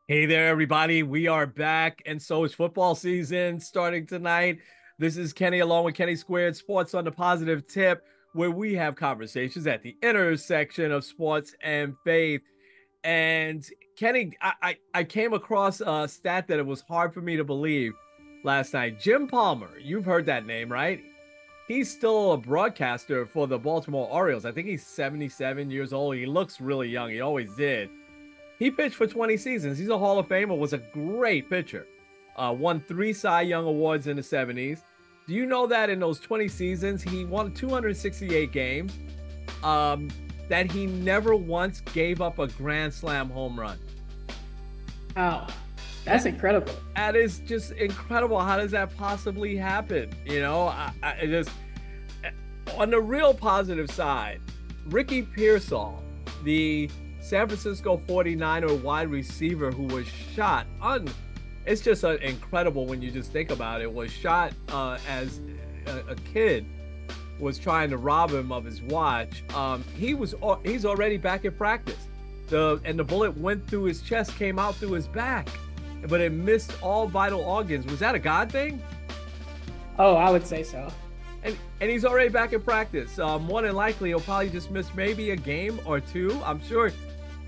Hey there, everybody. We are back, and so is football season starting tonight. This is Kenny along with Kenny Squared Sports on the Positive Tip, where we have conversations at the intersection of sports and faith. And Kenny, I came across a stat that it was hard for me to believe last night. Jim Palmer, you've heard that name, right? He's still a broadcaster for the Baltimore Orioles. I think he's 77 years old. He looks really young. He always did. He pitched for 20 seasons. He's a Hall of Famer, was a great pitcher. Won three Cy Young Awards in the 70s. Do you know that in those 20 seasons, he won 268 games, um, that he never once gave up a Grand Slam home run? Wow, that's That, incredible. that is just incredible. How does that possibly happen? I just, on the real positive side, Ricky Pearsall, the San Francisco 49er wide receiver who was shot on, it's just incredible when you just think about it, was shot as a kid was trying to rob him of his watch. He's already back in practice. The bullet went through his chest, came out through his back, but it missed all vital organs. Was that a God thing? Oh, I would say so. And he's already back in practice. More than likely, he'll probably just miss maybe a game or two. I'm sure.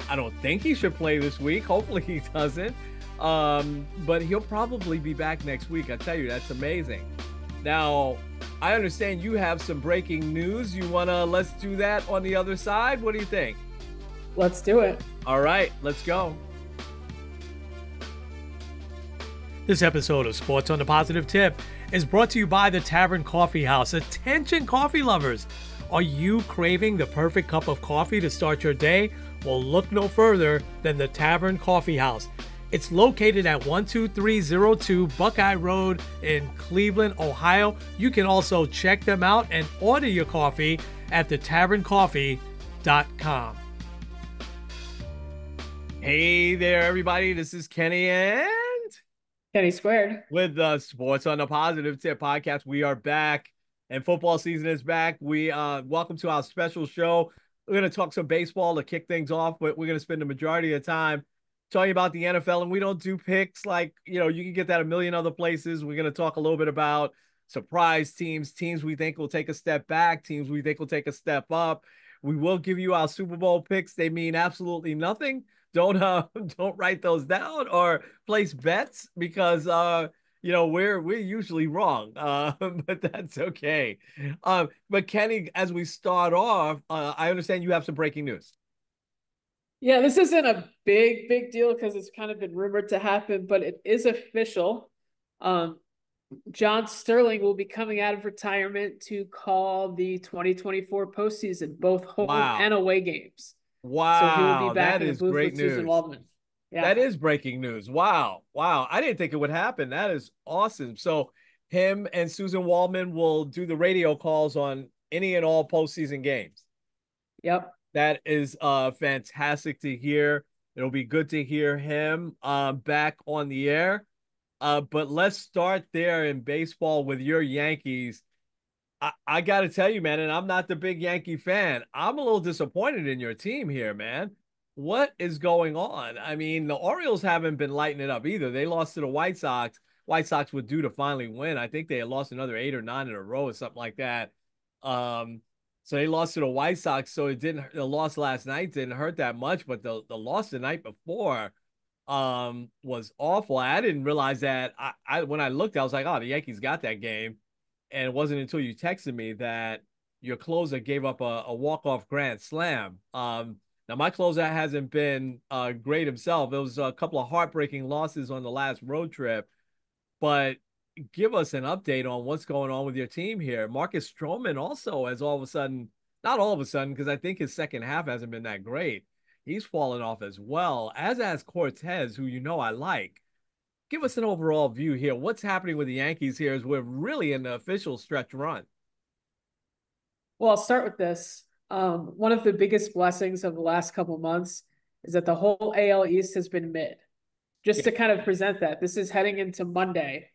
I don't think he should play this week. Hopefully, he doesn't. But he'll probably be back next week. I tell you, that's amazing. Now, I understand you have some breaking news. Let's do that on the other side. What do you think? Let's do it. All right, let's go. This episode of Sports on the Positive Tip is brought to you by the Tavern Coffee House. Attention, coffee lovers! Are you craving the perfect cup of coffee to start your day? Well, look no further than the Tavern Coffee House. It's located at 12302 Buckeye Road in Cleveland, Ohio. You can also check them out and order your coffee at thetaverncoffee.com. Hey there, everybody. This is Kenny and Kenny squared. with the Sports on the Positive Tip podcast. We are back, and football season is back. We welcome to our special show. We're going to talk some baseball to kick things off, but we're going to spend the majority of the time talking about the NFL, and we don't do picks like, you can get that a million other places. We're going to talk a little bit about surprise teams, teams we think will take a step back, teams we think will take a step up. We will give you our Super Bowl picks. They mean absolutely nothing. Don't don't write those down or place bets because we're usually wrong. But that's okay. But Kenny, as we start off, I understand you have some breaking news. Yeah, this isn't a big deal because it's kind of been rumored to happen, but it is official. Um, John Sterling will be coming out of retirement to call the 2024 postseason, both home and Wow. away games. So he will be Wow, back that in the is booth great with Susan news. Waldman. Yeah. That is breaking news. Wow. Wow. I didn't think it would happen. That is awesome. So him and Susan Waldman will do the radio calls on any and all postseason games. Yep. That is fantastic to hear. It'll be good to hear him back on the air. But let's start there in baseball with your Yankees. I got to tell you, man, and I'm not the big Yankee fan. I'm a little disappointed in your team here, man. What is going on? I mean, the Orioles haven't been lighting it up either. They lost to the White Sox. White Sox were due to finally win. I think they had lost another 8 or 9 in a row or something like that. Um, so they lost to the White Sox. So it didn't. The loss last night didn't hurt that much, but the loss the night before was awful. I didn't realize that. I when I looked, I was like, oh, the Yankees got that game. And it wasn't until you texted me that your closer gave up a walk-off grand slam. Now my closer hasn't been great himself. There was a couple of heartbreaking losses on the last road trip, but give us an update on what's going on with your team here. Marcus Stroman also has all of a sudden, not all of a sudden, because I think his second half hasn't been that great. He's fallen off as well, as has Cortez, who I like. Give us an overall view here. What's happening with the Yankees here as we're really in the official stretch run? Well, I'll start with this. One of the biggest blessings of the last couple months is that the whole AL East has been mid. Just Yeah. to kind of present that, this is heading into Monday.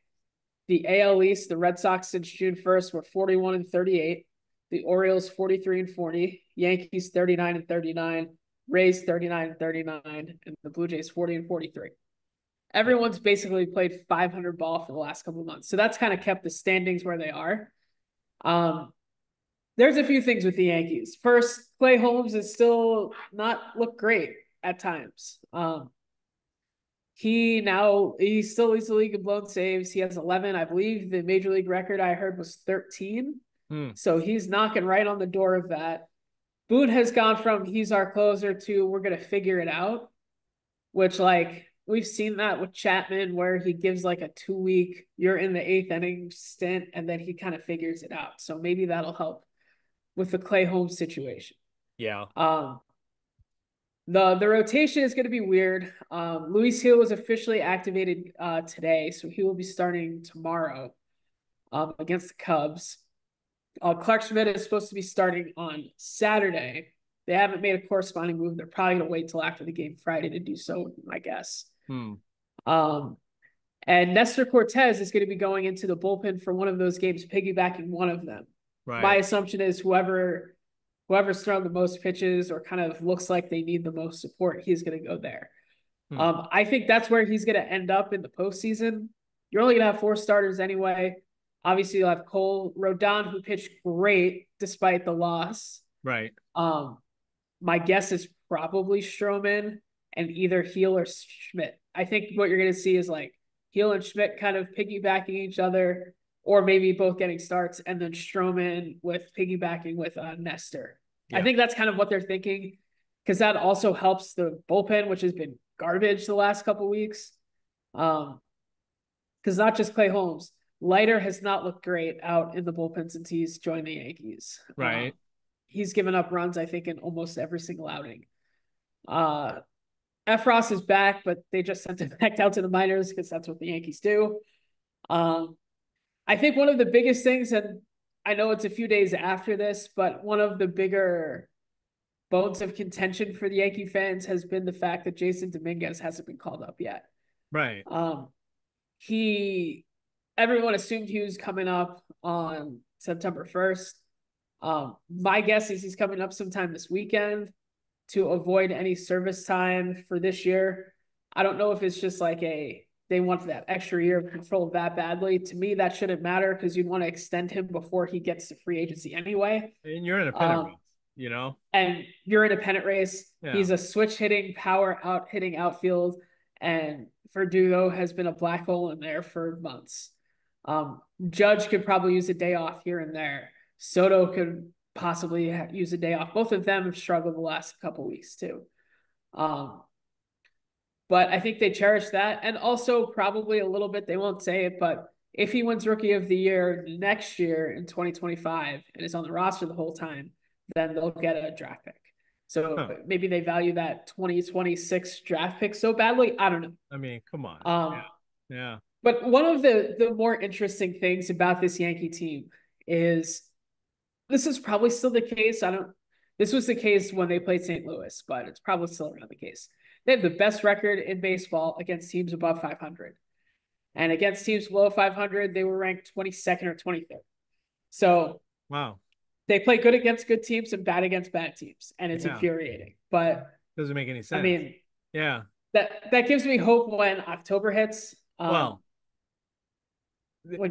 The AL East, the Red Sox since June 1st were 41 and 38. The Orioles 43 and 40. Yankees 39 and 39. Rays 39 and 39. And the Blue Jays 40 and 43. Yeah. Everyone's basically played 500 ball for the last couple of months. So that's kind of kept the standings where they are. Um, there's a few things with the Yankees. First, Clay Holmes is still not look great at times. He still leads the league in blown saves. He has 11. I believe the major league record I heard was 13. Hmm. So he's knocking right on the door of that. Boone has gone from he's our closer to we're gonna figure it out, which like we've seen that with Chapman where he gives like a 2 week you're in the eighth inning stint and then he kind of figures it out. So maybe that'll help with the Clay Holmes situation. Yeah. Um, the rotation is going to be weird. Luis Hill was officially activated today, so he will be starting tomorrow against the Cubs. Clark Schmidt is supposed to be starting on Saturday. They haven't made a corresponding move. They're probably going to wait till after the game Friday to do so, I guess. Hmm. And Nestor Cortez is going to be going into the bullpen for one of those games, piggybacking one of them. My Right. assumption is whoever's thrown the most pitches or kind of looks like they need the most support, he's going to go there. Hmm. I think that's where he's going to end up in the postseason. You're only going to have 4 starters anyway. Obviously, you'll have Cole Rodon, who pitched great despite the loss. Right. My guess is probably Stroman and either Heel or Schmidt. I think what you're going to see is like Heel and Schmidt kind of piggybacking each other, or maybe both getting starts, and then Stroman with piggybacking with Nestor. I Yeah. think that's kind of what they're thinking because that also helps the bullpen, which has been garbage the last couple of weeks. Because not just Clay Holmes, Leiter has not looked great out in the bullpen since he's joined the Yankees. Right. He's given up runs, I think, in almost every single outing. Efros is back, but they just sent him back out to the minors because that's what the Yankees do. I think one of the biggest things, and I know it's a few days after this, but one of the bigger bones of contention for the Yankee fans has been the fact that Jason Dominguez hasn't been called up yet. Right. He everyone assumed he was coming up on September 1st. My guess is he's coming up sometime this weekend to avoid any service time for this year. I don't know if it's just like they want that extra year of control that badly. To me, that shouldn't matter because you'd want to extend him before he gets to free agency anyway. And you're in a pennant race, you know? And you're in a pennant race. Yeah. He's a switch hitting, power out hitting outfield, and Verdugo has been a black hole in there for months. Judge could probably use a day off here and there. Soto could possibly use a day off. Both of them have struggled the last couple weeks too. But I think they cherish that. And also probably a little bit, they won't say it, but if he wins rookie of the year next year in 2025 and is on the roster the whole time, then they'll get a draft pick. So maybe they value that 2026 draft pick so badly. I don't know. I mean, come on. Yeah. But one of the more interesting things about this Yankee team is this is probably still the case. This was the case when they played St. Louis, but it's probably still around the case. They have the best record in baseball against teams above 500. And against teams below 500, they were ranked 22nd or 23rd. So wow. They play good against good teams and bad against bad teams. And it's infuriating. But doesn't make any sense. I mean, yeah. That gives me hope when October hits. When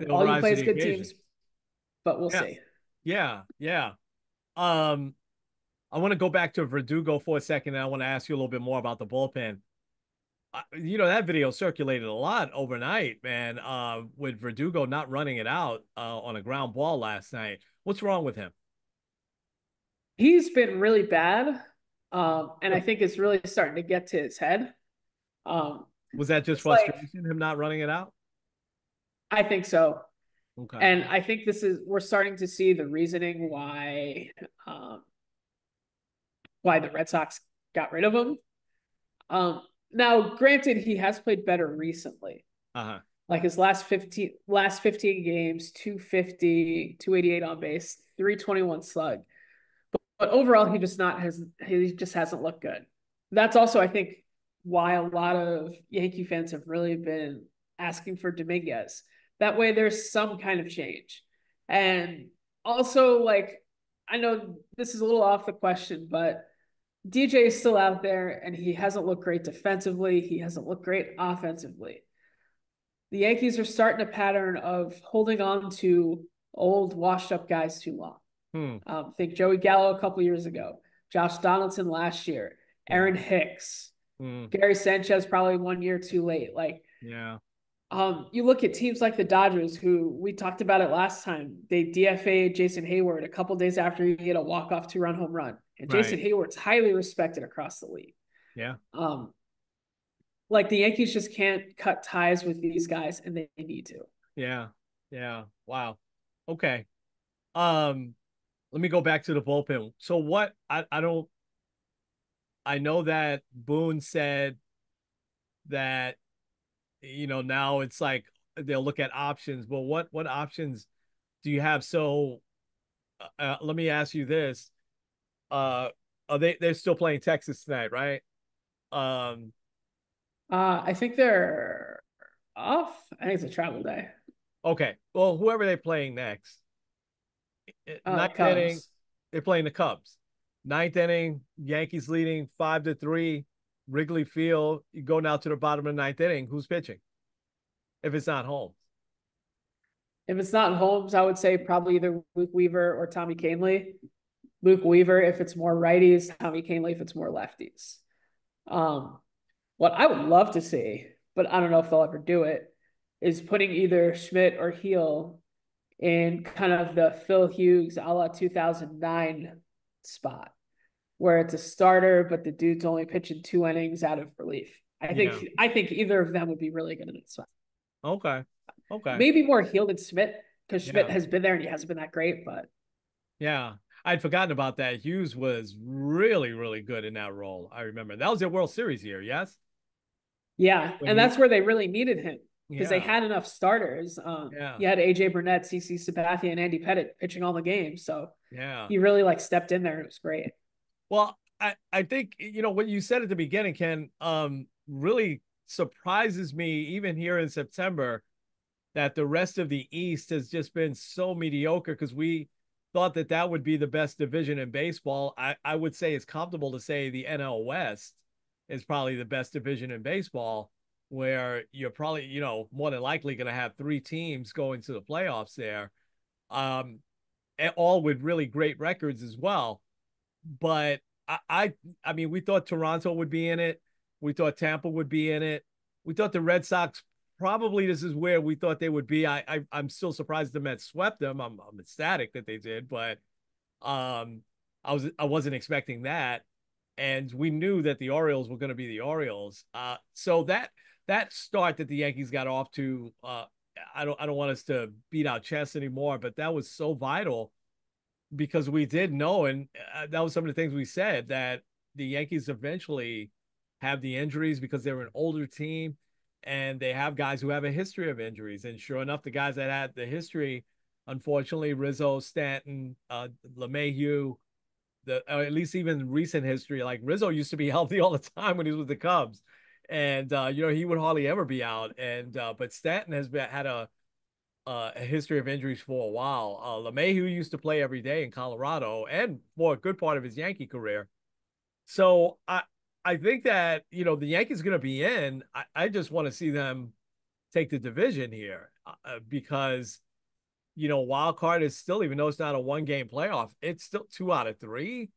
all you play is good teams, but we'll see. Yeah. I want to go back to Verdugo for a second, and I want to ask you a little bit more about the bullpen. That video circulated a lot overnight, man, with Verdugo not running it out on a ground ball last night. What's wrong with him? He's been really bad, and I think it's really starting to get to his head. Was that just frustration, him not running it out? I think so. Okay. And I think we're starting to see the reasoning why the Red Sox got rid of him. Now, granted, he has played better recently. Like his last 15 games, 250, 288 on base, 321 slug. But overall, he just hasn't looked good. That's also, I think, why a lot of Yankee fans have really been asking for Dominguez. That way there's some kind of change. And also, like, I know this is a little off the question, but DJ is still out there, and he hasn't looked great defensively. He hasn't looked great offensively. The Yankees are starting a pattern of holding on to old, washed up guys too long. Hmm. Think Joey Gallo a couple years ago, Josh Donaldson last year, Yeah. Aaron Hicks, Hmm. Gary Sanchez probably 1 year too late. Like, Yeah. you look at teams like the Dodgers, who we talked about it last time. They DFA'd Jason Hayward a couple days after he hit a walk-off two-run home run, and Jason Right. Hayward's highly respected across the league. Yeah. Um, like the Yankees just can't cut ties with these guys, and they need to. Yeah. Yeah. Wow. Okay. Um, Let me go back to the bullpen. So what I don't I know that Boone said that now it's like they'll look at options, but what options do you have? So let me ask you this. Are they're still playing Texas tonight, right? Um, I think they're off. I think it's a travel day. okay. Well, whoever they're playing next. The Ninth inning, Cubs. they're playing the Cubs. Ninth inning, Yankees leading 5-3, Wrigley Field. You go now to the bottom of the ninth inning. Who's pitching? If it's not Holmes. If it's not Holmes, I would say probably either Luke Weaver or Tommy Kahnle. Luke Weaver if it's more righties, Tommy Kahnle if it's more lefties. Um, what I would love to see, but I don't know if they'll ever do it, is putting either Schmidt or Heel in kind of the Phil Hughes a la 2009 spot, where it's a starter, but the dude's only pitching 2 innings out of relief. I Yeah. think I think either of them would be really good in that spot. Okay. Okay. Maybe more Heel than Schmidt, because Schmidt Yeah. has been there and he hasn't been that great, but Yeah. I'd forgotten about that. Hughes was really, really good in that role. I remember that was their World Series year. Yes. yeah, When and he, that's where they really needed him because they yeah. had enough starters. Yeah. You had AJ Burnett, CC Sabathia, and Andy Pettit pitching all the games, so Yeah. he really like stepped in there and it was great. Well, I think what you said at the beginning, Ken, really surprises me even here in September that the rest of the East has just been so mediocre because we thought that that would be the best division in baseball. I would say it's comfortable to say the NL West is probably the best division in baseball, where you're probably, more than likely going to have three teams going to the playoffs there, um, all with really great records as well. But I mean, we thought Toronto would be in it. We thought Tampa would be in it. We thought the Red Sox probably this is where we thought they would be. I'm still surprised the Mets swept them. I'm ecstatic that they did, but um, I wasn't expecting that, and we knew that the Orioles were going to be the Orioles. So that start that the Yankees got off to, I don't want us to beat our chests anymore, but that was so vital because we did know, and that was some of the things we said, that the Yankees eventually have the injuries because they're an older team and they have guys who have a history of injuries. And sure enough, the guys that had the history, unfortunately, Rizzo, Stanton, LeMahieu, at least even recent history, like Rizzo used to be healthy all the time when he was with the Cubs. And he would hardly ever be out. And but Stanton had a history of injuries for a while. LeMahieu used to play every day in Colorado and for a good part of his Yankee career. So I think that the Yankees are going to be in. I just want to see them take the division here because wild card is still, even though it's not a 1 game playoff, it's still 2 out of 3.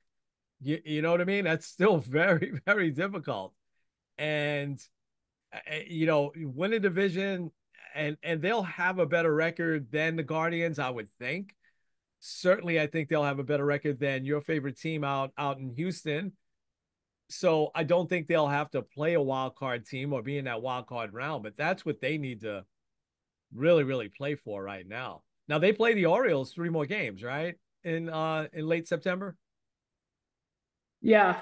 You know what I mean? That's still very, very difficult. And win a division, and they'll have a better record than the Guardians, I would think. Certainly, I think they'll have a better record than your favorite team out in Houston. So I don't think they'll have to play a wild card team or be in that wild card round, but that's what they need to really, really play for right now. Now they play the Orioles 3 more games, right? In late September Yeah,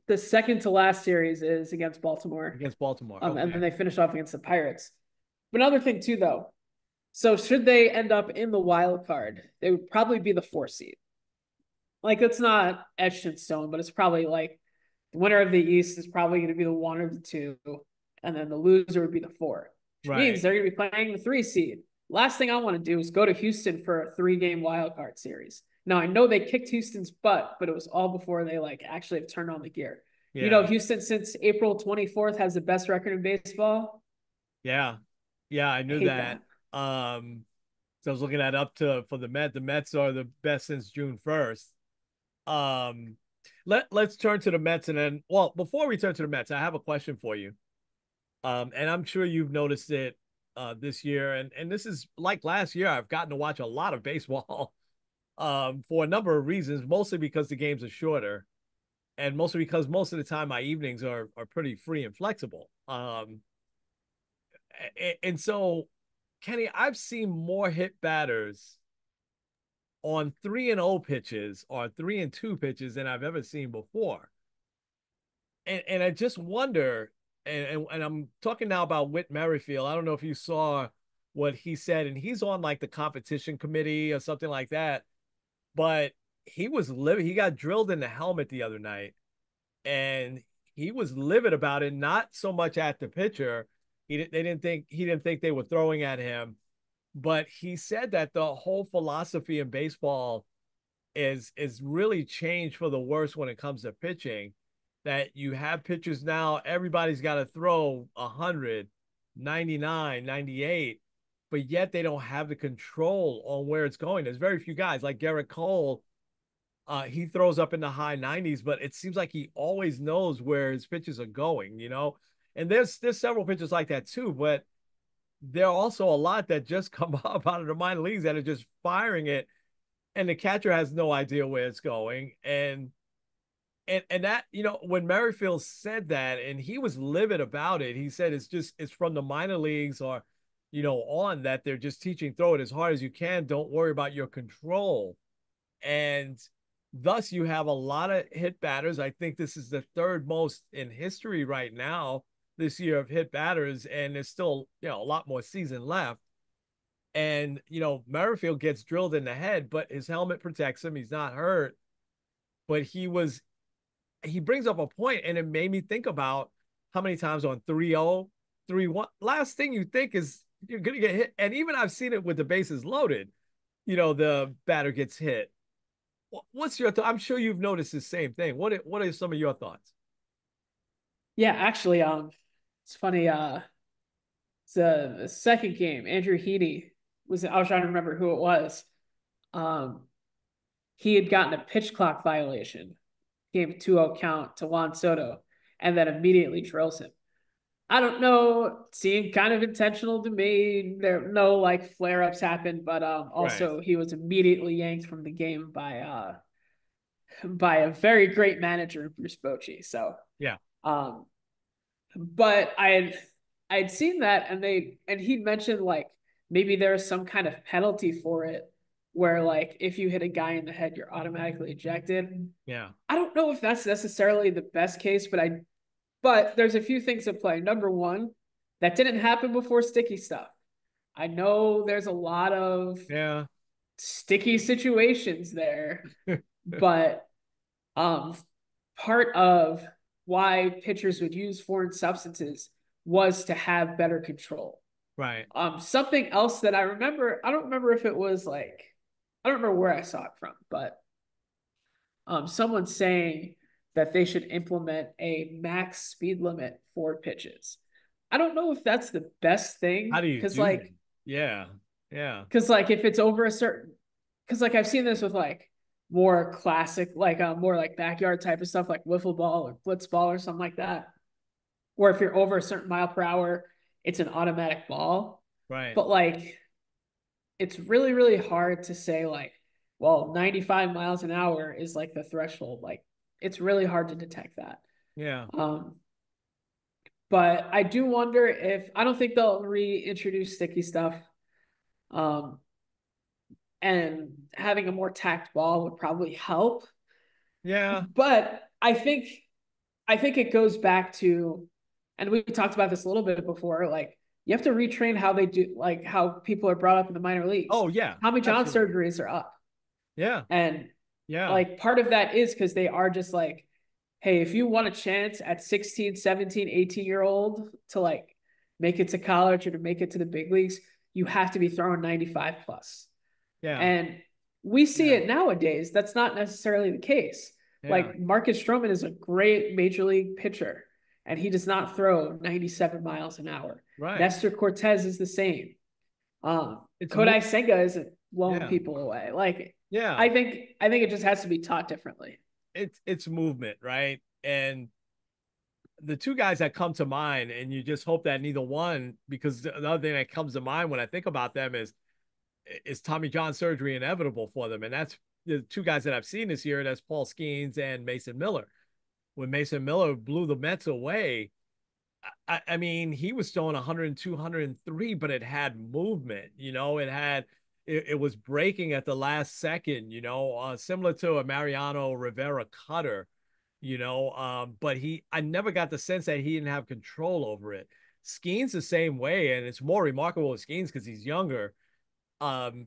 the second to last series is against Baltimore, against Baltimore. and Okay. then they finish off against the Pirates. But another thing too, though, so should they end up in the wild card, they would probably be the 4 seed. Like it's not etched in stone, but it's probably like the winner of the East is probably going to be the 1 or the 2, and then the loser would be the 4, which means Right. they're going to be playing the 3 seed. Last thing I want to do is go to Houston for a 3 game wild card series. Now I know they kicked Houston's butt, but it was all before they like actually have turned on the gear. You know, Yeah. Houston since April 24th has the best record in baseball. Yeah. Yeah, I I knew hate that. that. So I was looking that up to for the Mets. The Mets are the best since June 1st. Um, let's turn to the Mets and then well, before we turn to the Mets, I have a question for you. And I'm sure you've noticed it this year, and this is like last year, I've gotten to watch a lot of baseball for a number of reasons, mostly because the games are shorter, and mostly because most of the time my evenings are pretty free and flexible. And so, Kenny, I've seen more hit batters on 3-0 pitches or 3-2 pitches than I've ever seen before. And I just wonder, and I'm talking now about Whit Merrifield. I don't know if you saw what he said, and he's on like the competition committee or something like that. But he was livid. He got drilled in the helmet the other night, and he was livid about it. Not so much at the pitcher. He didn't think they were throwing at him, but he said that the whole philosophy in baseball is really changed for the worse when it comes to pitching. That you have pitchers now, everybody's got to throw 100, 99, 98, but yet they don't have the control on where it's going. There's very few guys like Garrett Cole. He throws up in the high 90s, but it seems like he always knows where his pitches are going, you know? And there's several pitchers like that too, but there are also a lot that just come up out of the minor leagues that are just firing it, and the catcher has no idea where it's going. And that, you know, when Merrifield said that, and he was livid about it, he said it's from the minor leagues or, you know, on that they're just teaching throw it as hard as you can. Don't worry about your control. And thus you have a lot of hit batters. I think this is the third most in history right now this year of hit batters, and there's still, you know, a lot more season left. And, you know, Merrifield gets drilled in the head, but his helmet protects him. He's not hurt. But he brings up a point, and it made me think about how many times on 3-0, 3-1, last thing you think is you're going to get hit. And even I've seen it with the bases loaded, you know, the batter gets hit. What's your I'm sure you've noticed the same thing. What are some of your thoughts? Yeah, actually, it's funny. The second game, Andrew Heaney was. I was trying to remember who it was. Um, he had gotten a pitch clock violation, gave a 2-0 count to Juan Soto, and then immediately drills him. I don't know, seemed kind of intentional to me. There no like flare ups happened, but Right. also he was immediately yanked from the game by a very great manager, Bruce Bochy. So Yeah. um, but I'd seen that, and he mentioned like maybe there's some kind of penalty for it, where like if you hit a guy in the head, you're automatically ejected. Yeah. I don't know if that's necessarily the best case, but there's a few things at play. Number one, that didn't happen before sticky stuff. I know there's a lot of Yeah. sticky situations there, but um, part of why pitchers would use foreign substances was to have better control. Right. Something else that I remember, I don't remember if it was like, I don't remember where I saw it from, but someone saying that they should implement a max speed limit for pitches. I don't know if that's the best How thing do you do that? Yeah. Yeah. because like if it's over a certain, because like I've seen this with like more classic, like more like backyard type of stuff, like wiffle ball or blitz ball or something like that. Where if you're over a certain mile per hour, it's an automatic ball. Right. But like it's really, really hard to say like, well, 95 miles an hour is like the threshold. Like it's really hard to detect that. Yeah. Um, but I do wonder if I don't think they'll reintroduce sticky stuff. Um, and having a more tacked ball would probably help. Yeah. But I think it goes back to, and we talked about this a little bit before, like you have to retrain how they do, like how people are brought up in the minor leagues. Oh yeah. Tommy John Absolutely. surgeries are up. Yeah. And Yeah. like part of that is because they are just like, hey, if you want a chance at 16, 17, 18-year old to like make it to college or to make it to the big leagues, you have to be throwing 95 plus. Yeah. And we see Yeah. it nowadays. That's not necessarily the case. Yeah. Like Marcus Stroman is a great major league pitcher, and he does not throw 97 miles an hour. Right. Nestor Cortez is the same. It's Kodai more. Senga isn't blowing Yeah. people away. Like Yeah. I think it just has to be taught differently. It's movement, right? And the two guys that come to mind, and you just hope that neither one, because the other thing that comes to mind when I think about them is Tommy John surgery inevitable for them? And that's the two guys that I've seen this year. That's Paul Skeens and Mason Miller. When Mason Miller blew the Mets away, I mean, he was throwing 102, 103, but it had movement. It was breaking at the last second. Similar to a Mariano Rivera cutter. But I never got the sense that he didn't have control over it. Skeens the same way, and it's more remarkable with Skeens because he's younger.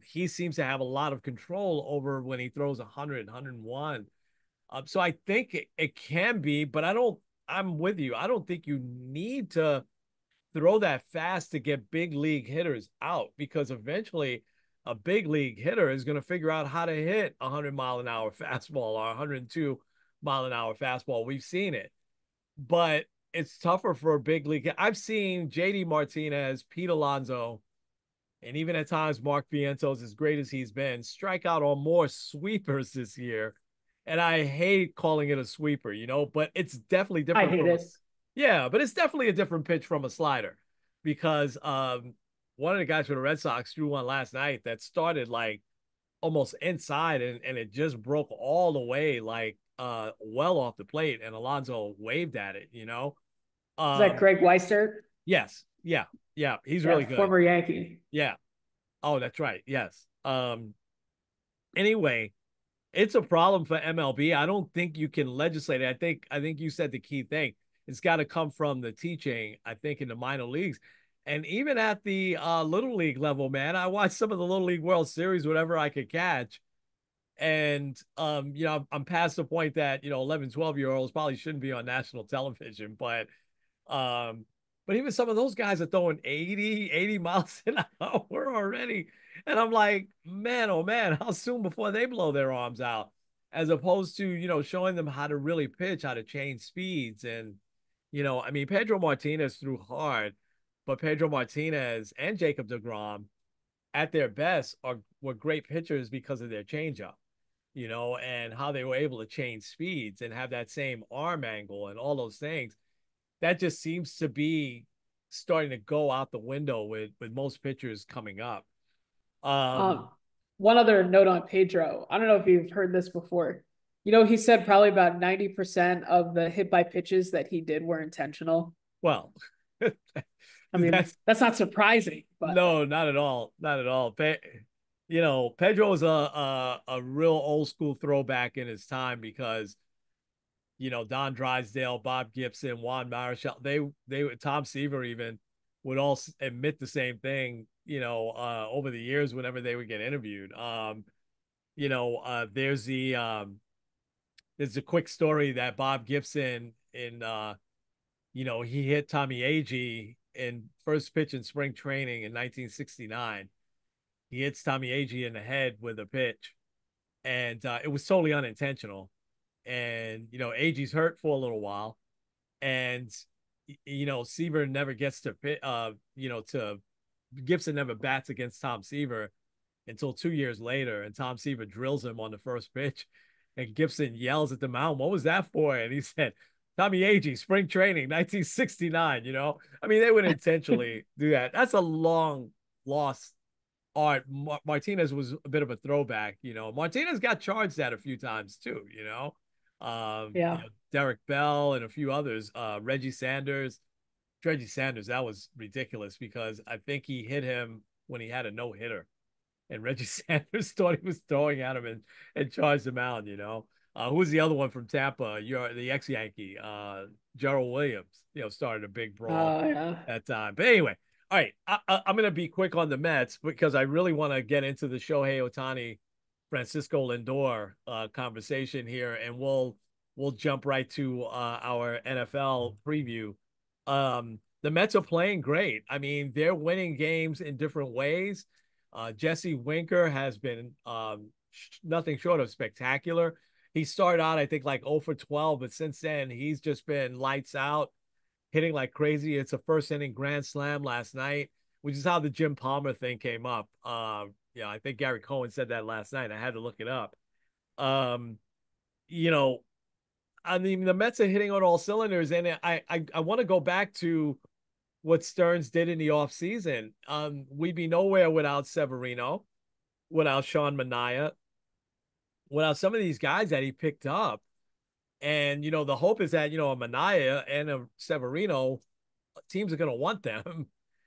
He seems to have a lot of control over when he throws 100, 101. So I think it can be, but I'm with you. I don't think you need to throw that fast to get big league hitters out because eventually a big league hitter is going to figure out how to hit a 100-mile-an-hour fastball or 102-mile-an-hour fastball. We've seen it, but it's tougher for a big league. I've seen JD Martinez, Pete Alonso, and even at times Mark Vientos, as great as he's been, strike out on more sweepers this year. And I hate calling it a sweeper, but it's definitely I different hate from a it. yeah, but it's definitely a different pitch from a slider because one of the guys for the Red Sox threw one last night that started like almost inside and it just broke all the way like well off the plate and Alonso waved at it. Is that Um Greg Weister? yes, yeah, yeah, he's Yeah, really good. former Yankee. Yeah. Oh, that's right. Yes. Anyway, it's a problem for MLB. I don't think you can legislate it. I think you said the key thing. It's got to come from the teaching, I think, in the minor leagues. And even at the little league level, man, I watched some of the little league World Series, whatever I could catch. And I'm past the point that, 11, 12-year-olds probably shouldn't be on national television, um, but even some of those guys are throwing 80 miles an hour already. And I'm like, man, oh man, how soon before they blow their arms out? As opposed to, showing them how to really pitch, how to change speeds. And, I mean, Pedro Martinez threw hard, but Pedro Martinez and Jacob DeGrom at their best were great pitchers because of their changeup, and how they were able to change speeds and have that same arm angle and all those things that just seems to be starting to go out the window with most pitchers coming up. Um, Um, One other note on Pedro. I don't know if you've heard this before. He said probably about 90% of the hit by pitches that he did were intentional. well, I mean, that's that's not surprising, but no, not at all, not at all. Pedro is a real old school throwback in his time because Don Drysdale, Bob Gibson, Juan Marichal, they Tom Seaver even would all admit the same thing, over the years whenever they would get interviewed. There's a quick story that Bob Gibson he hit Tommy Agee in first pitch in spring training in 1969. He hits Tommy Agee in the head with a pitch, and it was totally unintentional. And Agee's hurt for a little while, and Seaver never gets to to Gibson never bats against Tom Seaver until 2 years later, and Tom Seaver drills him on the first pitch, and Gibson yells at the mound, "What was that for?" And he said, "Tommy Agee, spring training, 1969." I mean, they would intentionally do that. That's a long lost art. Martinez was a bit of a throwback. Martinez got charged that a few times too. yeah. Derek Bell and a few others. Reggie Sanders, that was ridiculous because I think he hit him when he had a no hitter, and Reggie Sanders thought he was throwing at him and charged him out. Who was the other one from Tampa? You're the ex Yankee, Gerald Williams. Started a big brawl Yeah. that time. But anyway, all right, I'm going to be quick on the Mets because I really want to get into the Shohei Ohtani, Francisco Lindor conversation here, and we'll jump right to our NFL preview. The Mets are playing great. I mean, they're winning games in different ways. Jesse Winker has been nothing short of spectacular. He started out, I think, like 0 for 12, but since then he's just been lights out, hitting like crazy. It's a first inning grand slam last night, which is how the Jim Palmer thing came up. Yeah, I think Gary Cohen said that last night. I had to look it up. Um, you know, I mean, the Mets are hitting on all cylinders, and I want to go back to what Stearns did in the offseason. We'd be nowhere without Severino, without Sean Manaea, without some of these guys that he picked up. And the hope is that a Manaea and a Severino teams are going to want them.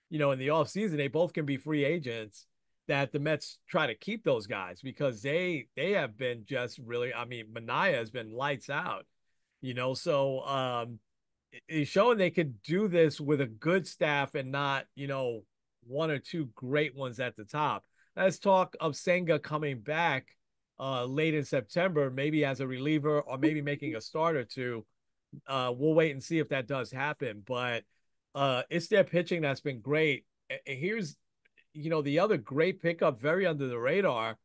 In the offseason, they both can be free agents. That the Mets try to keep those guys because they have been just really. I mean, Manaea has been lights out. So it's showing they could do this with a good staff and not one or two great ones at the top. Let's talk of Senga coming back late in September, maybe as a reliever or maybe making a start or two. We'll wait and see if that does happen. But it's their pitching that's been great. Here's the other great pickup, very under the radar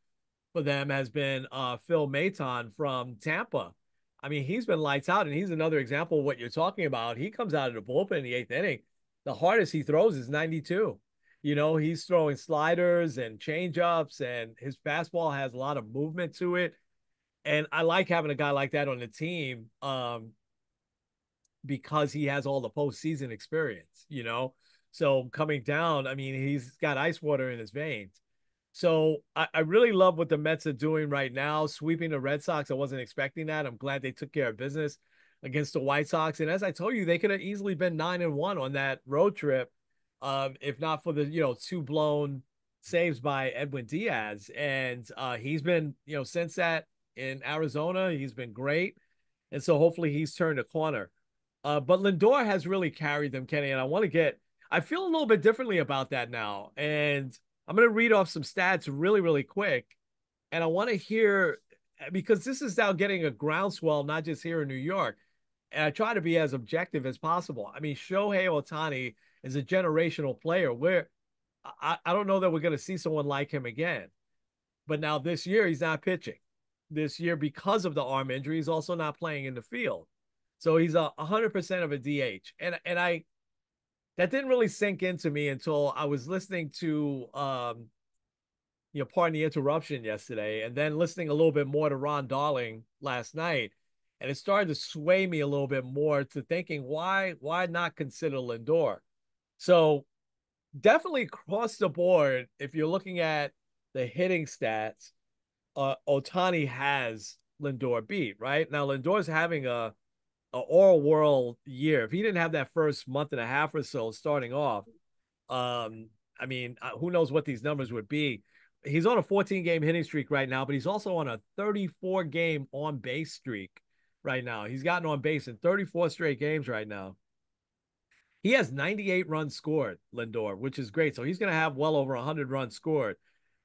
for them, has been Phil Maton from Tampa. I mean, he's been lights out, and he's another example of what you're talking about. He comes out of the bullpen in the eighth inning. The hardest he throws is 92. He's throwing sliders and changeups, and his fastball has a lot of movement to it. And I like having a guy like that on the team because he has all the postseason experience. So coming down, I mean, he's got ice water in his veins. So I really love what the Mets are doing right now, sweeping the Red Sox. I wasn't expecting that. I'm glad they took care of business against the White Sox. And as I told you, they could have easily been 9-1 on that road trip, if not for the two blown saves by Edwin Diaz. And he's been since that in Arizona, he's been great. And so hopefully he's turned a corner. But Lindor has really carried them, Kenny. And I feel a little bit differently about that now. And I'm going to read off some stats really, really quick. And I want to hear, because this is now getting a groundswell, not just here in New York. And I try to be as objective as possible. I mean, Shohei Ohtani is a generational player where I don't know that we're going to see someone like him again. But now this year, he's not pitching. This year, because of the arm injury, he's also not playing in the field. So he's 100% of a DH. And that didn't really sink into me until I was listening to pardon the interruption yesterday, and then listening a little bit more to Ron Darling last night. And it started to sway me a little bit more to thinking, why not consider Lindor? So definitely across the board, if you're looking at the hitting stats, Ohtani has Lindor beat, right? Now Lindor's having a all world year. If he didn't have that first month and a half or so starting off, I mean, who knows what these numbers would be. He's on a 14-game hitting streak right now, but he's also on a 34-game on base streak right now. He's gotten on base in 34 straight games right now. He has 98 runs scored, Lindor, which is great. So he's going to have well over 100 runs scored.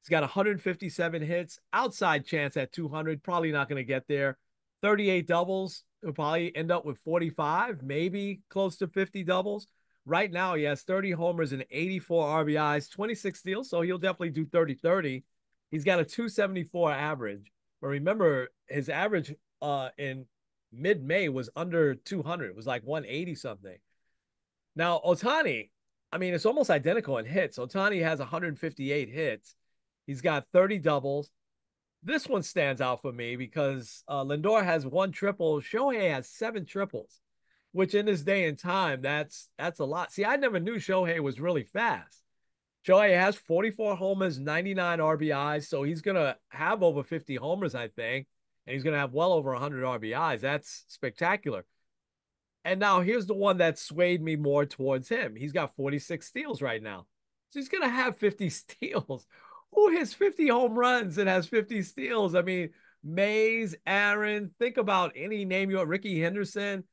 He's got 157 hits, outside chance at 200, probably not going to get there. 38 doubles. He'll probably end up with 45, maybe close to 50 doubles. Right now, he has 30 homers and 84 RBIs, 26 steals, so he'll definitely do 30-30. He's got a 274 average. But remember, his average in mid-May was under 200. It was like 180 something. Now, Ohtani, I mean, it's almost identical in hits. Ohtani has 158 hits. He's got 30 doubles. This one stands out for me because Lindor has 1 triple. Shohei has 7 triples, which in this day and time, that's a lot. See, I never knew Shohei was really fast. Shohei has 44 homers, 99 RBIs, so he's going to have over 50 homers, I think, and he's going to have well over 100 RBIs. That's spectacular. And now here's the one that swayed me more towards him. He's got 46 steals right now. So he's going to have 50 steals. Who hits 50 home runs and has 50 steals? I mean, Mays, Aaron, think about any name you want, Ricky Henderson,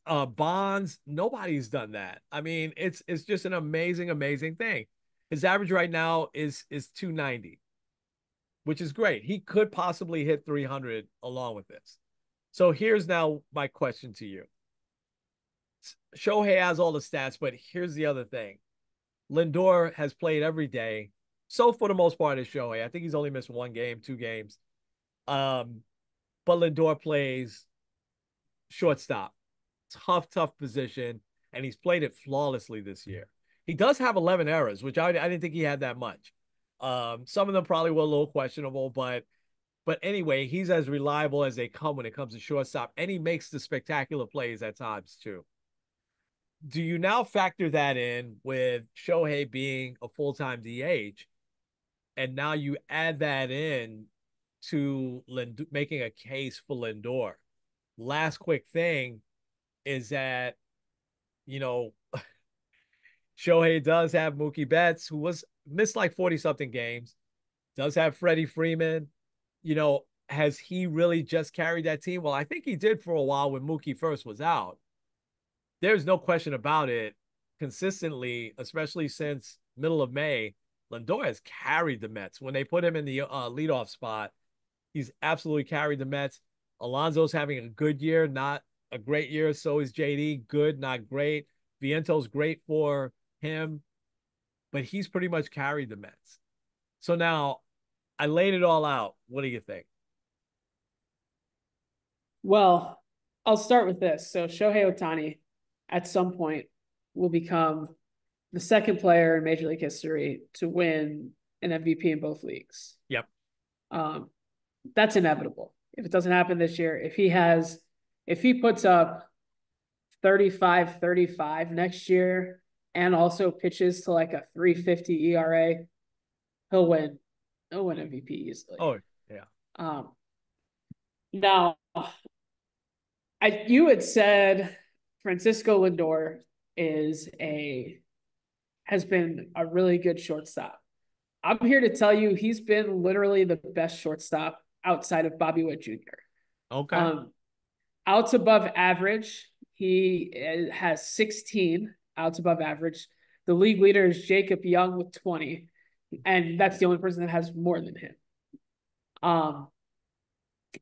Bonds. Nobody's done that. I mean, it's just an amazing, amazing thing. His average right now is 290, which is great. He could possibly hit 300 along with this. So here's now my question to you. Shohei has all the stats, but here's the other thing. Lindor has played every day. So for the most part, it's Shohei. I think he's only missed one game, two games. Um, but Lindor plays shortstop. Tough, tough position, and he's played it flawlessly this year. He does have 11 errors, which I didn't think he had that much. Some of them probably were a little questionable, but anyway, he's as reliable as they come when it comes to shortstop, and he makes the spectacular plays at times too. Do you now factor that in with Shohei being a full-time DH, and now you add that in to making a case for Lindor? Last quick thing is that you know Shohei does have Mookie Betts, who was missed like 40 something games, does have Freddie Freeman. Has he really just carried that team? Well, I think he did for a while when Mookie first was out. There's no question about it. Consistently, especially since middle of May, Lindor has carried the Mets. When they put him in the leadoff spot, he's absolutely carried the Mets. Alonso's having a good year, not a great year. So is JD. Good, not great. Viento's great for him, but he's pretty much carried the Mets. So now I laid it all out. What do you think? Well, I'll start with this. So Shohei Ohtani at some point will become the second player in Major League history to win an MVP in both leagues. Yep. Um, that's inevitable. If it doesn't happen this year, if he puts up 35-35 next year and also pitches to like a 3.50 ERA, he'll win. He'll win MVP easily. Oh, yeah. Now, you had said Francisco Lindor has been a really good shortstop. I'm here to tell you he's been literally the best shortstop outside of Bobby Witt Jr. Okay. Outs above average, he has 16 outs above average. The league leader is Jacob Young with 20, and that's the only person that has more than him.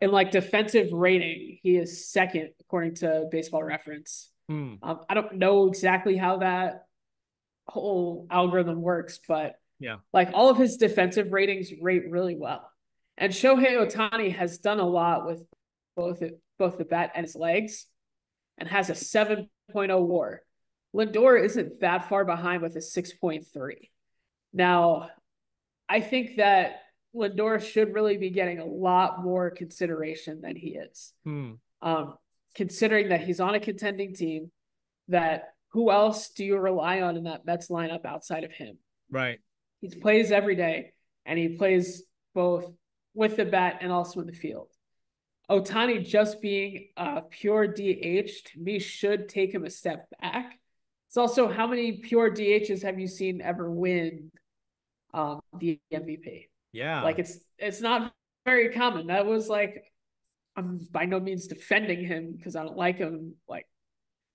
In like defensive rating, he is second according to Baseball Reference. I don't know exactly how that whole algorithm works, but yeah, like all of his defensive ratings rate really well. And Shohei Ohtani has done a lot with both the bat and his legs, and has a 7.0 WAR. Lindor isn't that far behind with a 6.3. Now, I think that Lindor should really be getting a lot more consideration than he is. Considering that he's on a contending team, that who else do you rely on in that Mets lineup outside of him? right. He plays every day, and he plays both with the bat and also in the field. Ohtani just being a pure DH to me should take him a step back. It's also how many pure DHs have you seen ever win the MVP? Yeah. Like it's not very common. That was like, I'm by no means defending him because I don't like him like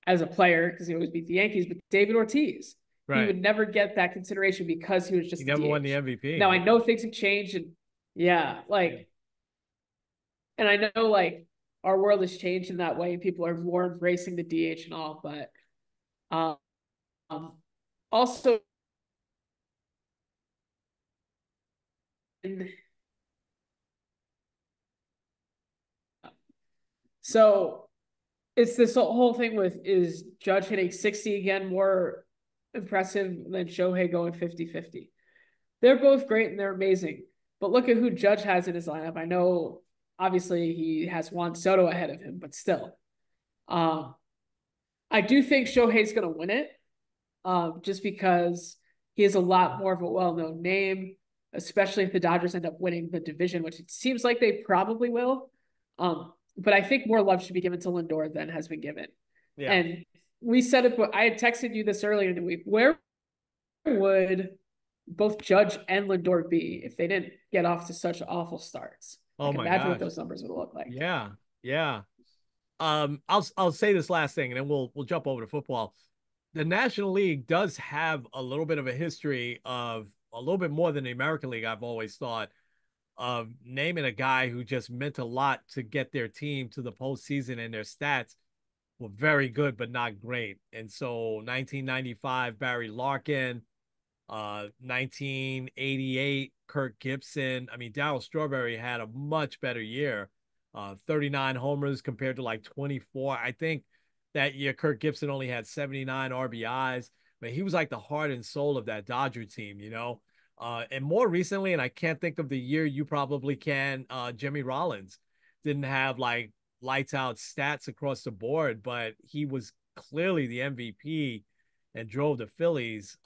as a player because he always beat the Yankees, but David Ortiz, he would never get that consideration because he was just he never won the MVP. Now I know things have changed, and and I know like our world has changed in that way, and people are more embracing the DH and all, but also so it's this whole thing with, is Judge hitting 60 again more impressive than Shohei going 50-50? They're both great and they're amazing, but look at who Judge has in his lineup. I know obviously he has Juan Soto ahead of him, but still. I do think Shohei's going to win it, just because he is a lot more of a well-known name, especially if the Dodgers end up winning the division, which it seems like they probably will. But I think more love should be given to Lindor than has been given. Yeah. And we said it, but I had texted you this earlier in the week. Where would both Judge and Lindor be if they didn't get off to such awful starts? Oh my imagine gosh. what those numbers would look like. Yeah, yeah. I'll say this last thing, and then we'll jump over to football. The National League does have a little bit of a history of a little bit more than the American League. I've always thought of naming a guy who just meant a lot to get their team to the postseason, and their stats were very good but not great. And so 1995, Barry Larkin, 1988, Kirk Gibson. I mean, Darryl Strawberry had a much better year. 39 homers compared to like 24. I think that year Kirk Gibson only had 79 RBIs, but he was like the heart and soul of that Dodger team, you know. And more recently, and I can't think of the year, you probably can, Jimmy Rollins didn't have like lights out stats across the board, but he was clearly the MVP and drove the Phillies,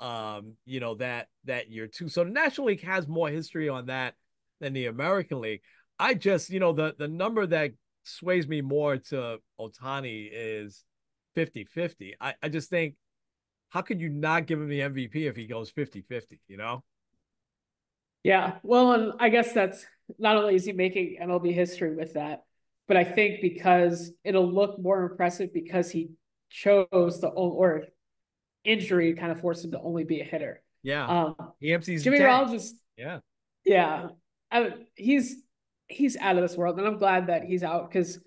you know, that year too. So the National League has more history on that than the American League. I just, you know, the number that sways me more to Ohtani is 50-50. I just think, how could you not give him the MVP if he goes 50-50, you know? Yeah. Well, and I guess that's not only is he making MLB history with that, but I think because it'll look more impressive because he chose the or injury kind of forced him to only be a hitter. Yeah. Um, He empties the Jimmy tank. Rollins just Yeah. yeah, he's out of this world, and I'm glad that he's out because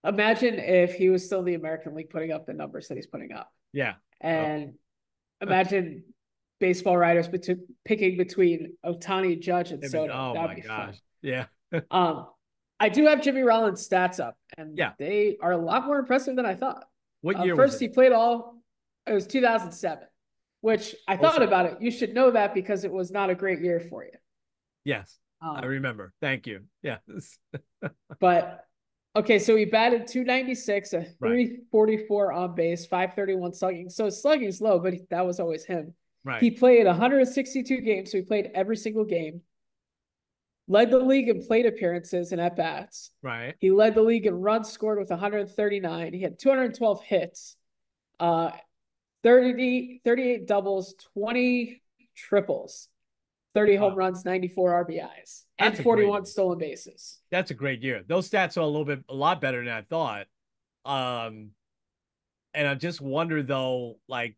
imagine if he was still in the American League putting up the numbers that he's putting up, Yeah. Oh. and imagine baseball writers picking between Ohtani, Judge, and I mean, Soto. oh That would my be fun. gosh. Yeah. Um, I do have Jimmy Rollins stats up, and Yeah. they are a lot more impressive than I thought. What year was First, it? he played all. It was 2007, which I Oh, thought so about it. You should know that because it was not a great year for you. yes, I Um, remember. Thank you. Yeah. but okay, so he batted 296, a Right. 344 on base, 531 slugging. So slugging's low, but that was always him. Right. He played 162 games, so he played every single game. Led the league in plate appearances and at bats. Right. He led the league in runs scored with 139. He had 212 hits, uh, 38 doubles, 20 triples, 30 home Wow. runs, 94 RBIs, and That's a great 41 stolen bases. that's a great year. Those stats are a lot better than I thought. Um, and I just wonder though, like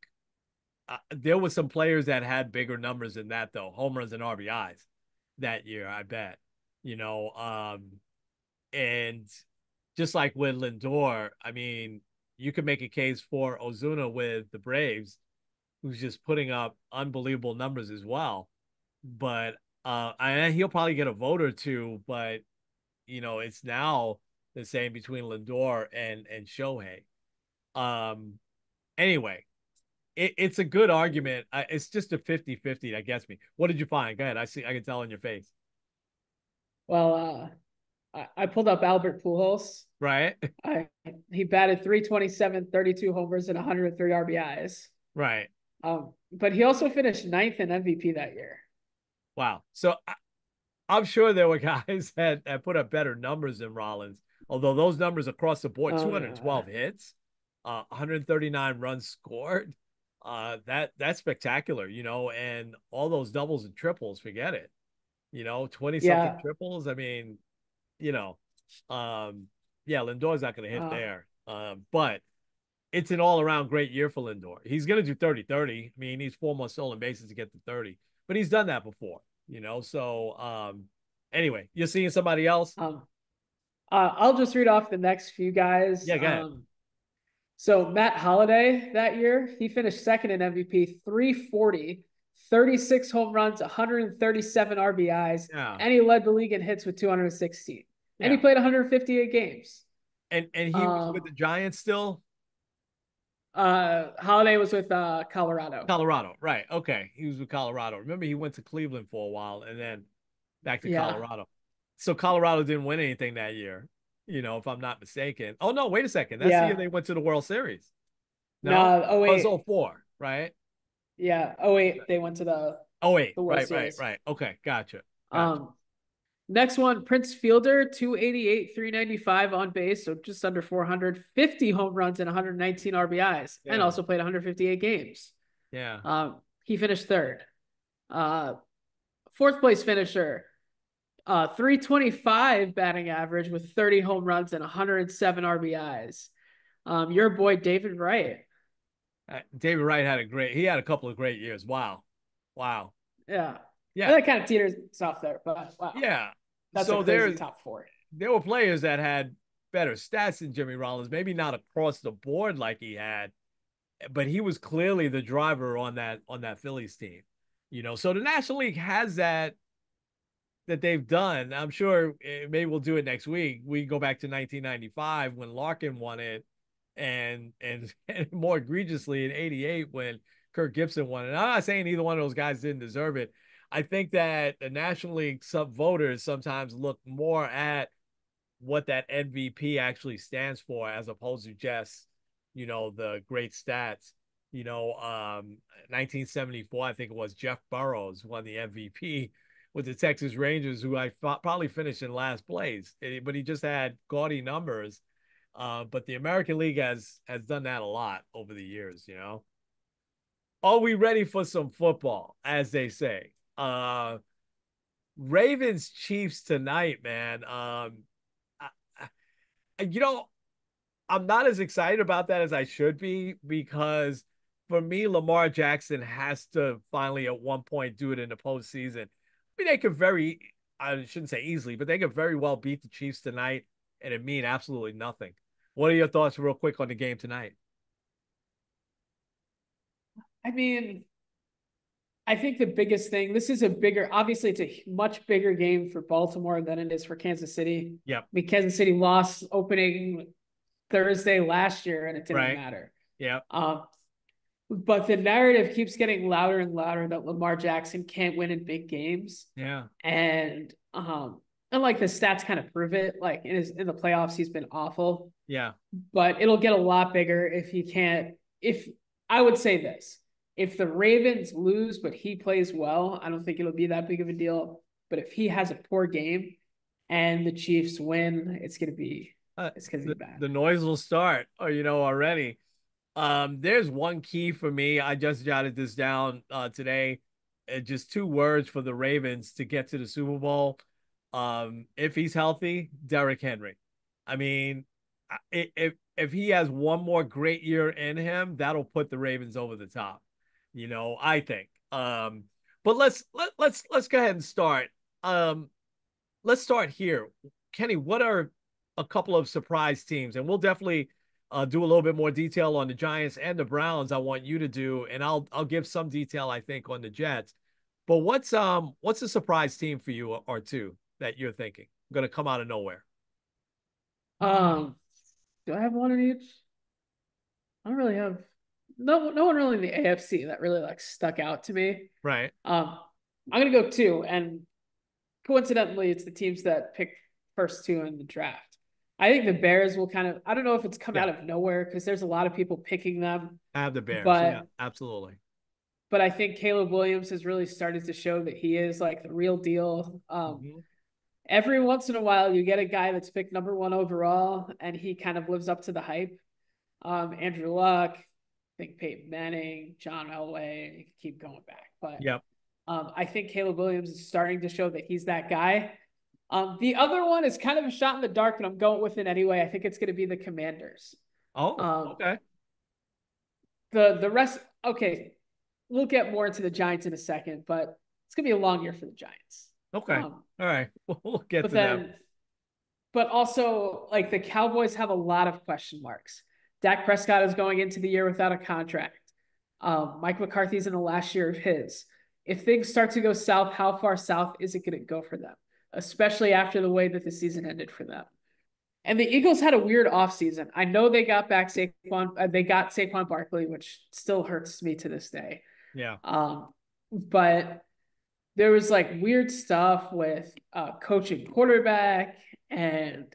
there was some players that had bigger numbers than that though, home runs and RBIs that year, I bet. You know, and just like with Lindor, I mean, you could make a case for Ozuna with the Braves, who's just putting up unbelievable numbers as well. But he'll probably get a vote or two, but you know, it's now the same between Lindor and Shohei. Um, anyway, it's a good argument. It's just a 50-50 that gets me. What did you find? Go ahead. I can tell on your face. Well, I pulled up Albert Pujols. Right? I, he batted 327, 32 homers, and 103 RBIs. Right. But he also finished ninth in MVP that year. Wow. So I'm sure there were guys that put up better numbers than Rollins, although those numbers across the board, Oh, yeah. 212 hits, 139 runs scored. That's spectacular, you know, and all those doubles and triples, forget it. You know, 20 something Yeah. triples. I mean, you know, yeah, Lindor's not going to hit Uh, there. But it's an all around great year for Lindor. He's going to do 30-30. I mean, he needs 4 more stolen bases to get to 30, but he's done that before, you know. So, anyway, you're seeing somebody else? um, I'll just read off the next few guys. Yeah, go ahead. So Matt Holliday that year, he finished second in MVP, 340, 36 home runs, 137 RBIs, Yeah, and he led the league in hits with 216. And he yeah. played 158 games. And he was with the Um, Giants still? Holliday was with Colorado. Colorado, right. Okay. He was with Colorado. Remember, he went to Cleveland for a while and then back to Yeah. Colorado. So Colorado didn't win anything that year, you know, if I'm not mistaken. Oh, no, wait a second. That's the year Yeah. they went to the World Series. No? No, oh Oh, it's wait. 04, right? Yeah. Oh wait, they went to Oh, wait. the World Right, right, Series. right. Okay. Gotcha. Gotcha. Um Next one, Prince Fielder, 288, 395 on base, so just under 450 home runs and 119 RBIs, and Yeah. also played 158 games. Yeah. He finished third. Uh, fourth place finisher, 325 batting average with 30 home runs and 107 RBIs. Your boy David Wright. David Wright he had a couple of great years. Wow. Wow. Yeah. Yeah. And that kind of teeters off there, but wow. Yeah. That's a So crazy top four. there were players that had better stats than Jimmy Rollins, maybe not across the board like he had, but he was clearly the driver on that Phillies team. So the National League has that they've done. I'm sure maybe we'll do it next week. We go back to 1995 when Larkin won it, and more egregiously in '88 when Kirk Gibson won it. I'm not saying either one of those guys didn't deserve it. I think that the National League sub voters sometimes look more at what that MVP actually stands for as opposed to just, the great stats. 1974, I think it was Jeff Burroughs won the MVP with the Texas Rangers, who I thought probably finished in last place, but he just had gaudy numbers. But the American League has done that a lot over the years. Are we ready for some football, as they say? Ravens Chiefs tonight, man. I, I, you know, I'm not as excited about that as I should be because for me, Lamar Jackson has to finally at one point do it in the postseason. I mean, I shouldn't say easily, but they could very well beat the Chiefs tonight and it mean absolutely nothing. What are your thoughts, real quick, on the game tonight? I mean, I think the biggest thing, this is a bigger, obviously, it's a much bigger game for Baltimore than it is for Kansas City. Yep. I mean, Kansas City lost opening Thursday last year and it didn't Right. matter. Yep. But the narrative keeps getting louder and louder that Lamar Jackson can't win in big games. Yeah. And like the stats kind of prove it. Like in the playoffs, he's been awful. Yeah. But it'll get a lot bigger if he can't. If I would say this, if the Ravens lose but he plays well, I don't think it'll be that big of a deal. But if he has a poor game and the Chiefs win, it's gonna be bad. The noise will start, already. There's one key for me. I just jotted this down today. Just two words for the Ravens to get to the Super Bowl. If he's healthy, Derrick Henry. I mean, if he has one more great year in him, that'll put the Ravens over the top. I think. But let's go ahead and start. Let's start here. Kenny, what are a couple of surprise teams? And we'll definitely do a little bit more detail on the Giants and the Browns. I want you to do, and I'll give some detail, I think, on the Jets. But what's a surprise team for you or two that you're thinking going to come out of nowhere? Um, do I have one in each? I don't really have no one really in the AFC that really like stuck out to me. Right. I'm gonna go two, and coincidentally, it's the teams that picked first two in the draft. I think the Bears will kind of, I don't know if it's come Yeah. out of nowhere because there's a lot of people picking them, I have the Bears. Yeah, but absolutely. but I think Caleb Williams has really started to show that he is like the real deal. Mm-hmm. Every once in a while, you get a guy that's picked number one overall, and he kind of lives up to the hype. Andrew Luck, I think Peyton Manning, John Elway, you can keep going back. But Yep. I think Caleb Williams is starting to show that he's that guy. The other one is kind of a shot in the dark, but I'm going with it anyway. I think it's going to be the Commanders. Oh, Um, okay. the rest, okay, we'll get more into the Giants in a second, but it's going to be a long year for the Giants. Okay. All right. We'll get But to them. then, but also, like the Cowboys have a lot of question marks. Dak Prescott is going into the year without a contract. Mike McCarthy's in the last year of his. If things start to go south, how far south is it going to go for them? Especially after the way that the season ended for them. And the Eagles had a weird offseason. I know they got back Saquon, they got Saquon Barkley, which still hurts me to this day. Yeah. But there was like weird stuff with coaching quarterback and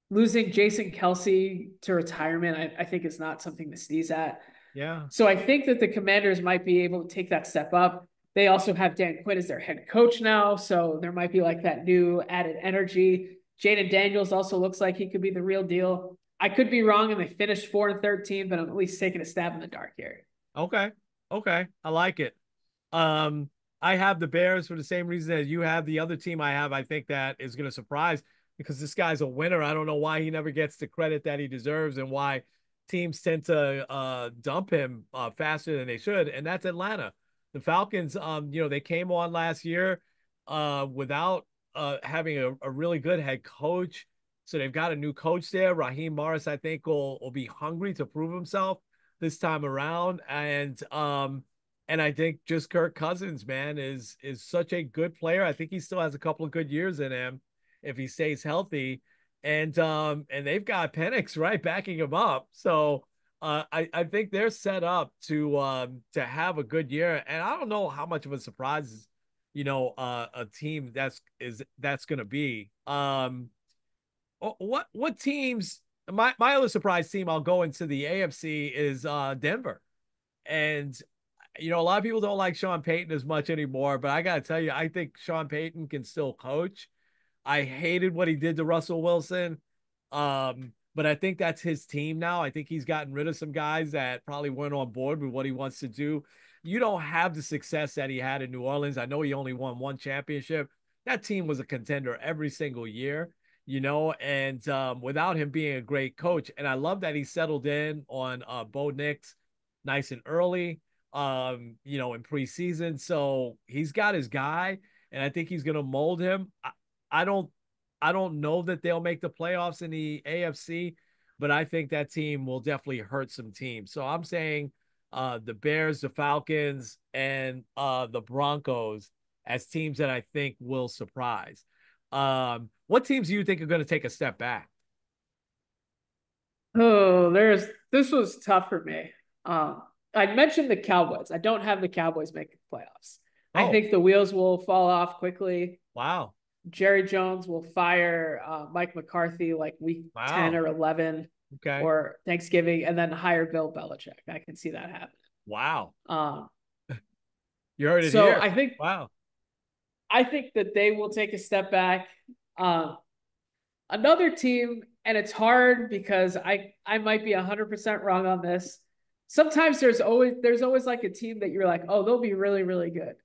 losing Jason Kelsey to retirement. I think is not something to sneeze at. Yeah. So I think that the Commanders might be able to take that step up. They also have Dan Quinn as their head coach now, so there might be like that new added energy. Jaden Daniels also looks like he could be the real deal. I could be wrong, and they finished 4-13, but I'm at least taking a stab in the dark here. Okay. Okay. I like it. Um, I have the Bears for the same reason that you have. The other team I have, I think that is going to surprise because this guy's a winner. I don't know why he never gets the credit that he deserves and why teams tend to dump him faster than they should, and that's Atlanta. The Falcons, they came on last year without having a really good head coach. So they've got a new coach there. Raheem Morris, I think, will be hungry to prove himself this time around. And And I think just Kirk Cousins, man, is such a good player. I think he still has a couple of good years in him if he stays healthy. And they've got Penix right backing him up. So I think they're set up to have a good year. And I don't know how much of a surprise, a team that's gonna be. What teams? My other surprise team, I'll go into the AFC is Denver. And a lot of people don't like Sean Payton as much anymore, but I got to tell you, I think Sean Payton can still coach. I hated what he did to Russell Wilson. But I think that's his team now. I think he's gotten rid of some guys that probably weren't on board with what he wants to do. You don't have the success that he had in New Orleans. I know he only won one championship. That team was a contender every single year, and without him being a great coach. And I love that he settled in on Bo Nix nice and early, in preseason. So he's got his guy, and I think he's going to mold him. I don't I don't know that they'll make the playoffs in the AFC, but I think that team will definitely hurt some teams. So I'm saying the Bears, the Falcons, and the Broncos as teams that I think will surprise. What teams do you think are going to take a step back? Oh, this was tough for me. I mentioned the Cowboys. I don't have the Cowboys making the playoffs. I Oh, think the wheels will fall off quickly. wow. Jerry Jones will fire Mike McCarthy like week 10 Wow. or 11 Okay. or Thanksgiving and then hire Bill Belichick. I can see that happening. Wow. Um, You heard it so here. I think Wow. I think that they will take a step back. Um, Another team, and it's hard because I might be 100% wrong on this. Sometimes there's always like a team that you're like, oh, they'll be really really good,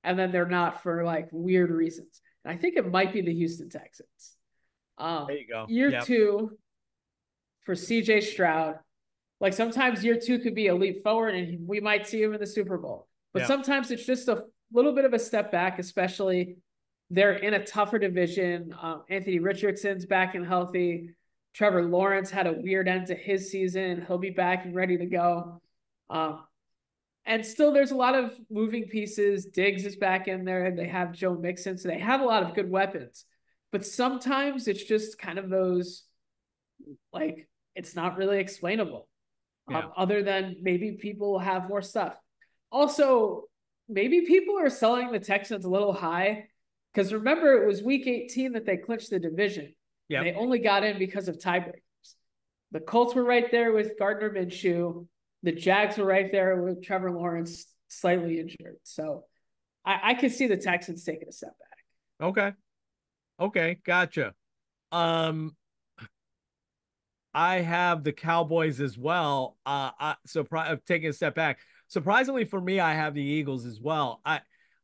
and then they're not for like weird reasons. And I think it might be the Houston Texans. There you go. Year Yep. two for CJ Stroud. Like sometimes year two could be a leap forward, and we might see him in the Super Bowl. But Yep. sometimes it's just a little bit of a step back, especially they're in a tougher division. Anthony Richardson's back and healthy. Trevor Lawrence had a weird end to his season. He'll be back and ready to go. Um, and still, there's a lot of moving pieces. Diggs is back in there. They have Joe Mixon, so they have a lot of good weapons. But sometimes it's just kind of those like it's not really explainable. Yeah. Other than maybe people have more stuff. Also, maybe people are selling the Texans a little high because remember it was week 18 that they clinched the division and Yep. they only got in because of tiebreakers. The Colts were right there with Gardner Minshew. The Jags were right there with Trevor Lawrence slightly injured. So I could see the Texans taking a step back. Okay. Okay. Gotcha. Um, I have the Cowboys as well. Taking a step back. Surprisingly for me, I have the Eagles as well.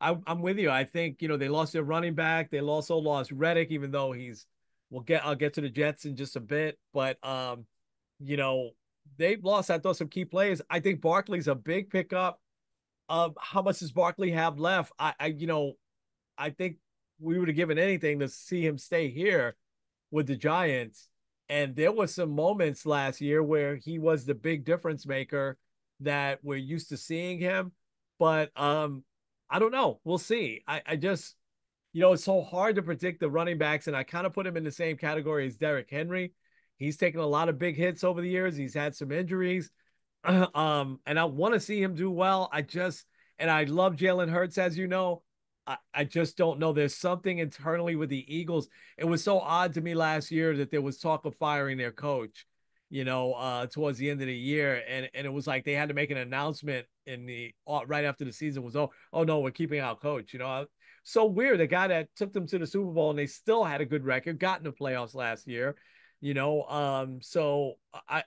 I'm with you. I think they lost their running back. They also lost Reddick, even though I'll get to the Jets in just a bit. But you know, they've lost, I thought, some key players. I think Barkley's a big pickup. How much does Barkley have left? I think we would have given anything to see him stay here with the Giants. And there was some moments last year where he was the big difference maker that we're used to seeing him. But I don't know. We'll see. I just, it's so hard to predict the running backs, and I kind of put him in the same category as Derrick Henry. He's taken a lot of big hits over the years. He's had some injuries. And I want to see him do well. And I love Jalen Hurts, as you know. I just don't know. There's something internally with the Eagles. It was so odd to me last year that there was talk of firing their coach, towards the end of the year. And it was like they had to make an announcement right after the season was oh no, we're keeping our coach. So weird. The guy that took them to the Super Bowl and they still had a good record, got in the playoffs last year, so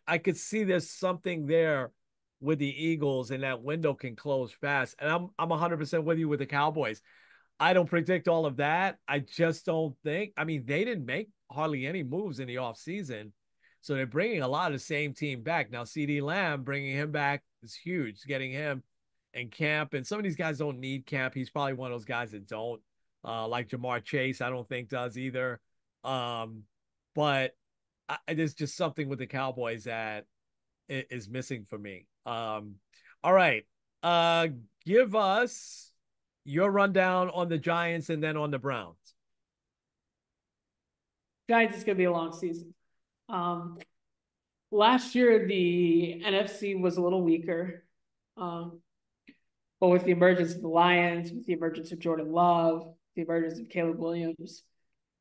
I could see there's something there with the Eagles and that window can close fast. And I'm 100% with you with the Cowboys. I don't predict all of that. I just don't think. I mean, they didn't make hardly any moves in the offseason. So they're bringing a lot of the same team back. Now, CD Lamb, bringing him back is huge, getting him in camp. And some of these guys don't need camp. He's probably one of those guys that don't. Like Jamar Chase, I don't think does either. But there's just something with the Cowboys that is missing for me. All right. Uh, give us your rundown on the Giants and then on the Browns. Giants is going to be a long season. Um, Last year the NFC was a little weaker, um, but with the emergence of the Lions, with the emergence of Jordan Love, the emergence of Caleb Williams,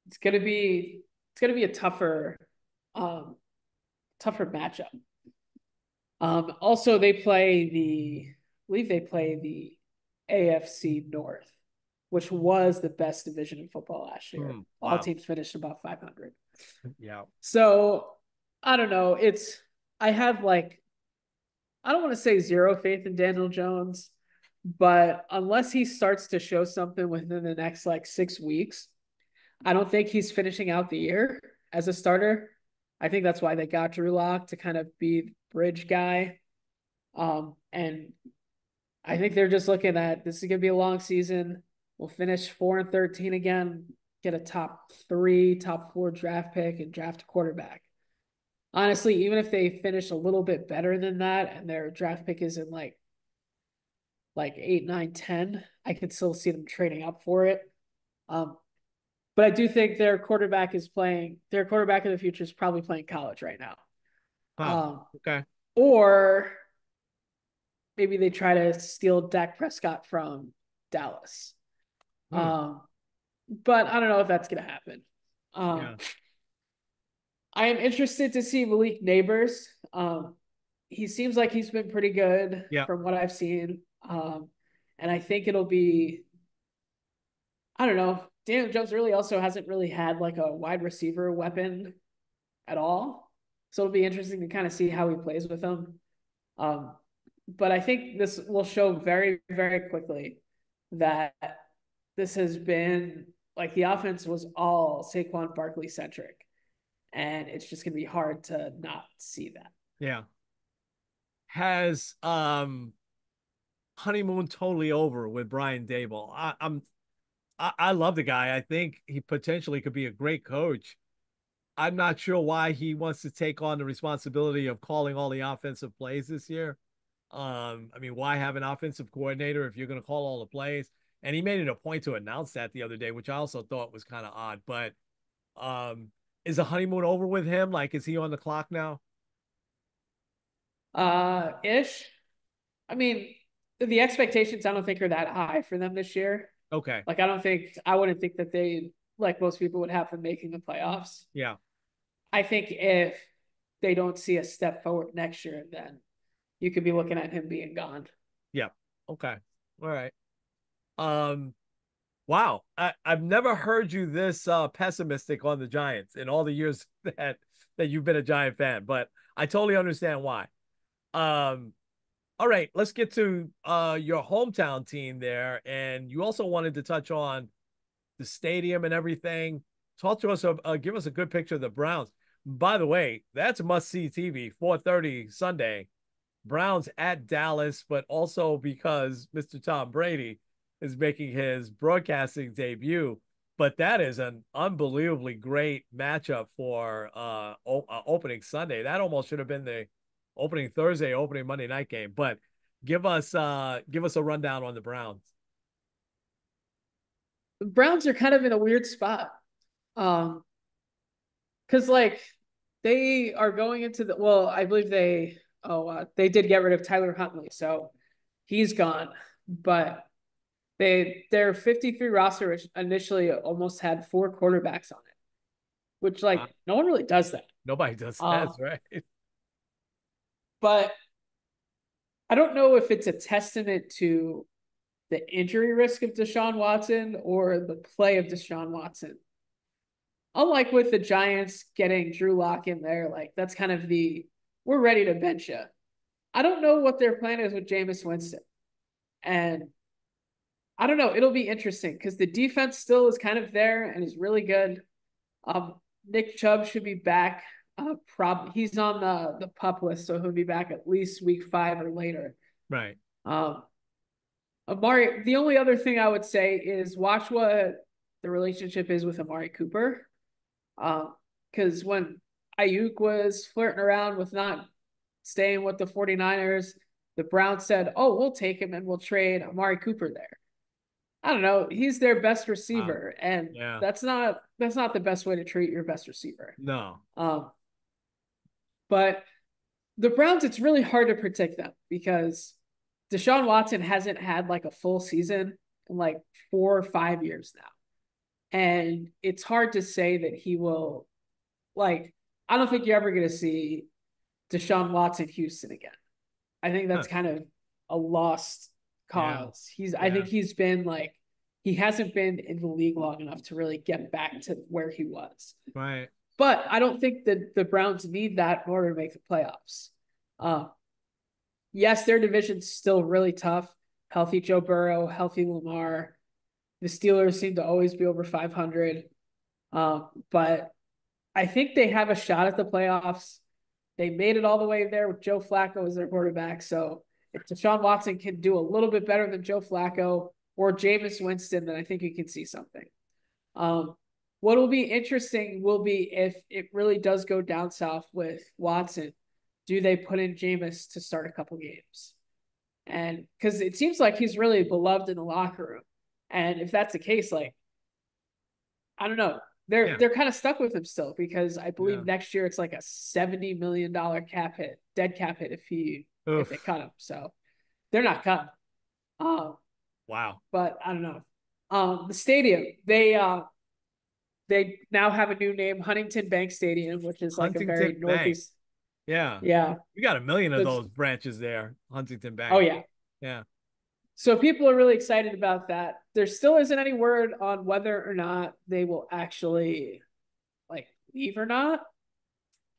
it's gonna be a tougher matchup. Also, I believe they play the AFC North, which was the best division in football last year. All Wow. teams finished above 500. Yeah. So I don't know. I have like I don't want to say zero faith in Daniel Jones, but unless he starts to show something within the next like 6 weeks, I don't think he's finishing out the year as a starter. I think that's why they got Drew Lock to kind of be the bridge guy. And I think they're just looking at this is gonna be a long season. We'll finish 4-13 again, get a top three, top four draft pick, and draft a quarterback. Honestly, even if they finish a little bit better than that and their draft pick is in like 8, 9, 10, I could still see them trading up for it. Um, but I do think their quarterback of the future is probably playing college right now. Huh. Um, Okay. or maybe they try to steal Dak Prescott from Dallas. Hmm. Um, but I don't know if that's going to happen. Um, Yeah. I am interested to see Malik Neighbors. He seems like he's been pretty good Yeah. from what I've seen. And I think it'll be, I don't know. Daniel Jones really also hasn't really had like a wide receiver weapon at all. So it'll be interesting to kind of see how he plays with them. Um, but I think this will show very, very quickly that this has been like the offense was all Saquon Barkley centric. And it's just going to be hard to not see that. Yeah. Has honeymoon totally over with Brian Dable. I love the guy. I think he potentially could be a great coach. I'm not sure why he wants to take on the responsibility of calling all the offensive plays this year. I mean, why have an offensive coordinator if you're going to call all the plays? And he made it a point to announce that the other day, which I also thought was kind of odd. But um, is the honeymoon over with him? Like, is he on the clock now? Ish. I mean, the expectations I don't think are that high for them this year. Okay. Like I wouldn't think that they like most people would have them making the playoffs. Yeah. I think if they don't see a step forward next year, then you could be looking at him being gone. Yeah. Okay. All right. Um, wow. I've never heard you this pessimistic on the Giants in all the years that you've been a Giant fan, but I totally understand why. Um, all right, let's get to your hometown team there. And you also wanted to touch on the stadium and everything. Talk to us, give us a good picture of the Browns. By the way, that's must see TV, 4:30 Sunday. Browns at Dallas, but also because Mr. Tom Brady is making his broadcasting debut. But that is an unbelievably great matchup for opening Sunday. That almost should have been the opening Thursday, opening Monday night game. But give us a rundown on the Browns. The Browns are kind of in a weird spot. Um, because like they are going into I believe they did get rid of Tyler Huntley, so he's gone. But their 53 roster which initially almost had four quarterbacks on it, which Uh, like no one really does that. Nobody does that, Um, right? but I don't know if it's a testament to the injury risk of Deshaun Watson or the play of Deshaun Watson. Unlike with the Giants getting Drew Lock in there, like that's kind of we're ready to bench you. I don't know what their plan is with Jameis Winston. And I don't know. It'll be interesting because the defense still is kind of there and is really good. Nick Chubb should be back. He's on the pup list, so he'll be back at least week 5 or later. Right. Um, Amari. The only other thing I would say is watch what the relationship is with Amari Cooper. Because when Ayuk was flirting around with not staying with the 49ers, the Browns said, "Oh, we'll take him and we'll trade Amari Cooper there." I don't know. He's their best Uh, receiver, and yeah. that's not the best way to treat your best receiver. No. Um, but the Browns, it's really hard to predict them because Deshaun Watson hasn't had like a full season in like 4 or 5 years now. And it's hard to say that he will, like, I don't think you're ever going to see Deshaun Watson Houston again. I think that's kind of a lost Yeah. cause. I Yeah. think he's been like, he hasn't been in the league long enough to really get back to where he was. Right. But I don't think that the Browns need that in order to make the playoffs. Uh, yes, their division's still really tough. Healthy Joe Burrow, healthy Lamar. The Steelers seem to always be over 500. But I think they have a shot at the playoffs. They made it all the way there with Joe Flacco as their quarterback. So if Deshaun Watson can do a little bit better than Joe Flacco or Jameis Winston, then I think you can see something. Um, what will be interesting will be if it really does go down south with Watson. Do they put in Jameis to start a couple games? And because it seems like he's really beloved in the locker room. And if that's the case, like, I don't know. They're Yeah. they're kind of stuck with him still because I Yeah. believe next year it's like a $70 million cap hit, dead cap hit if they Oof. cut him. So they're not cutting. Um, Wow. but I don't know. The stadium they now have a new name, Huntington Bank Stadium, which is like a very Huntington Bank. northeast. Yeah. Yeah, We got a million of that's those branches there. Huntington oh Bank. yeah. Yeah. So people are really excited about that. There still isn't any word on whether or not they will actually like leave or not.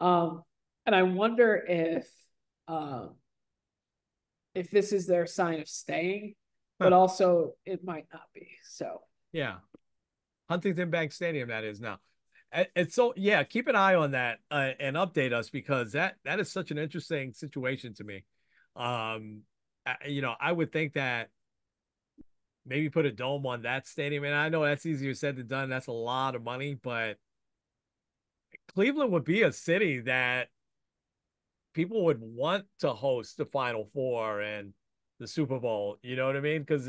Um, and I wonder um if this is their sign of staying, but Huh. also it might not be. So Yeah. Huntington Bank Stadium, that is now. It's so yeah. Keep an eye on that and update us because that is such an interesting situation to me. I would think that maybe put a dome on that stadium, and I know that's easier said than done. That's a lot of money, but Cleveland would be a city that people would want to host the Final Four and the Super Bowl. You know what I mean? Because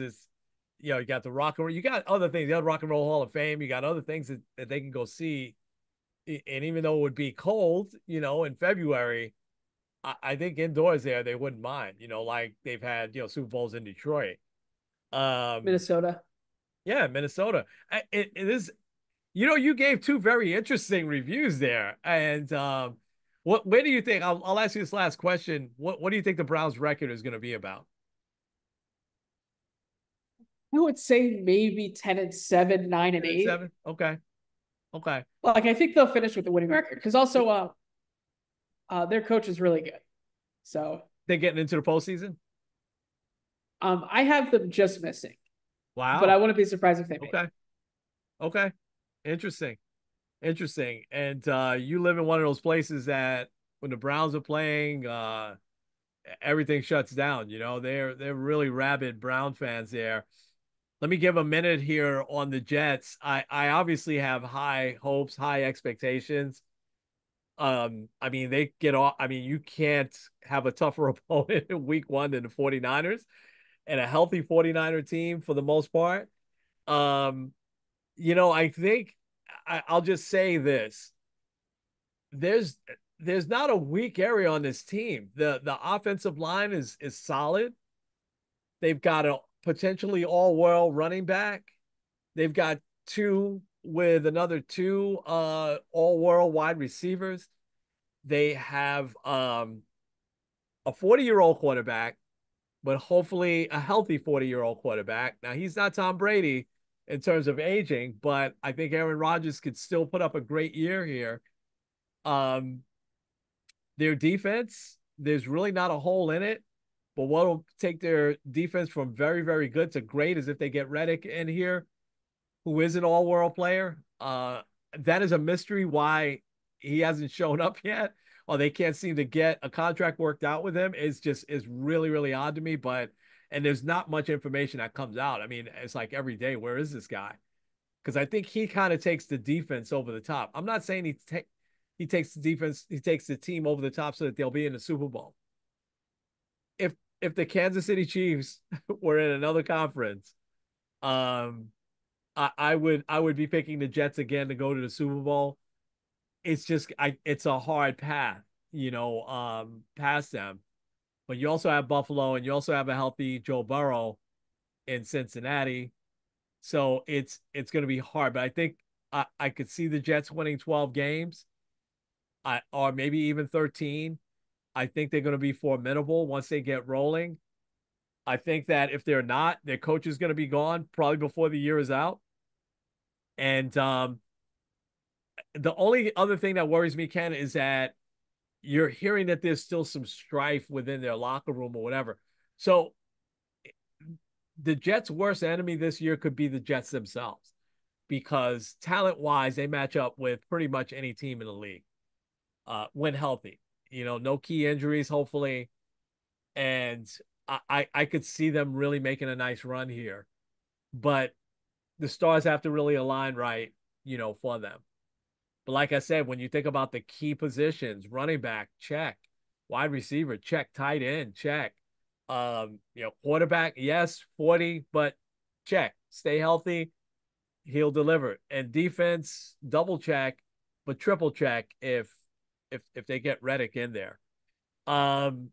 you got the rock and roll, you got other things, the Rock and Roll Hall of Fame, you got other things that they can go see. And even though it would be cold, in February, I think indoors there they wouldn't mind. Like they've had Super Bowls in Detroit. Um, Minnesota. yeah, Minnesota. It is. You gave two very interesting reviews there, and where do you think? I'll ask you this last question. What do you think the Browns' record is going to be about? I would say maybe 10-7, 9-8. 10-7. Okay. Okay. Like I think they'll finish with a winning record because also their coach is really good. So They're getting into the postseason. I have them just missing, but I Wow. wouldn't be surprised if they made Okay. Okay. Interesting. Interesting. And you live in one of those places that when the Browns are playing, everything shuts down. They're really rabid Brown fans there. Let me give a minute here on the Jets. I obviously have high hopes, high expectations. I mean, they get off. I mean, you can't have a tougher opponent in week one than the 49ers and a healthy 49er team for the most part. Um, I think I'll just say this. There's there's not a weak area on this team. The offensive line is solid. They've got a potentially all-world running back. They've got another two all-world wide receivers. They have a 40-year-old quarterback, but hopefully a healthy 40-year-old quarterback. Now he's not Tom Brady in terms of aging, but I think Aaron Rodgers could still put up a great year here. Um, their defense, there's really not a hole in it. But what will take their defense from very, very good to great is if they get Reddick in here, who is an all-world player. That is a mystery why he hasn't shown up yet, or they can't seem to get a contract worked out with him. Is really, really odd to me. And there's not much information that comes out. I mean, it's like every day, where is this guy? Because I think he kind of takes the defense over the top. I'm not saying he takes the defense, he takes the team over the top so that they'll be in the Super Bowl. If if the Kansas City Chiefs were in another conference, um, I would be picking the Jets again to go to the Super Bowl. It's a hard path, past them. But you also have Buffalo, and you also have a healthy Joe Burrow in Cincinnati. So it's going to be hard. But I think I could see the Jets winning 12 games, or maybe even 13. I think they're going to be formidable once they get rolling. I think that if they're not, their coach is going to be gone probably before the year is out. And the only other thing that worries me, Ken, is that you're hearing that there's still some strife within their locker room or whatever. So the Jets' worst enemy this year could be the Jets themselves, because talent wise, they match up with pretty much any team in the league when healthy. No key injuries, hopefully. And I could see them really making a nice run here. But the stars have to really align right, for them. But like I said, when you think about the key positions, running back, check. Wide receiver, check. Tight end, check. Quarterback, yes, 40, but check. Stay healthy, he'll deliver. And defense, double check, but triple check if they get Reddick in there. Um,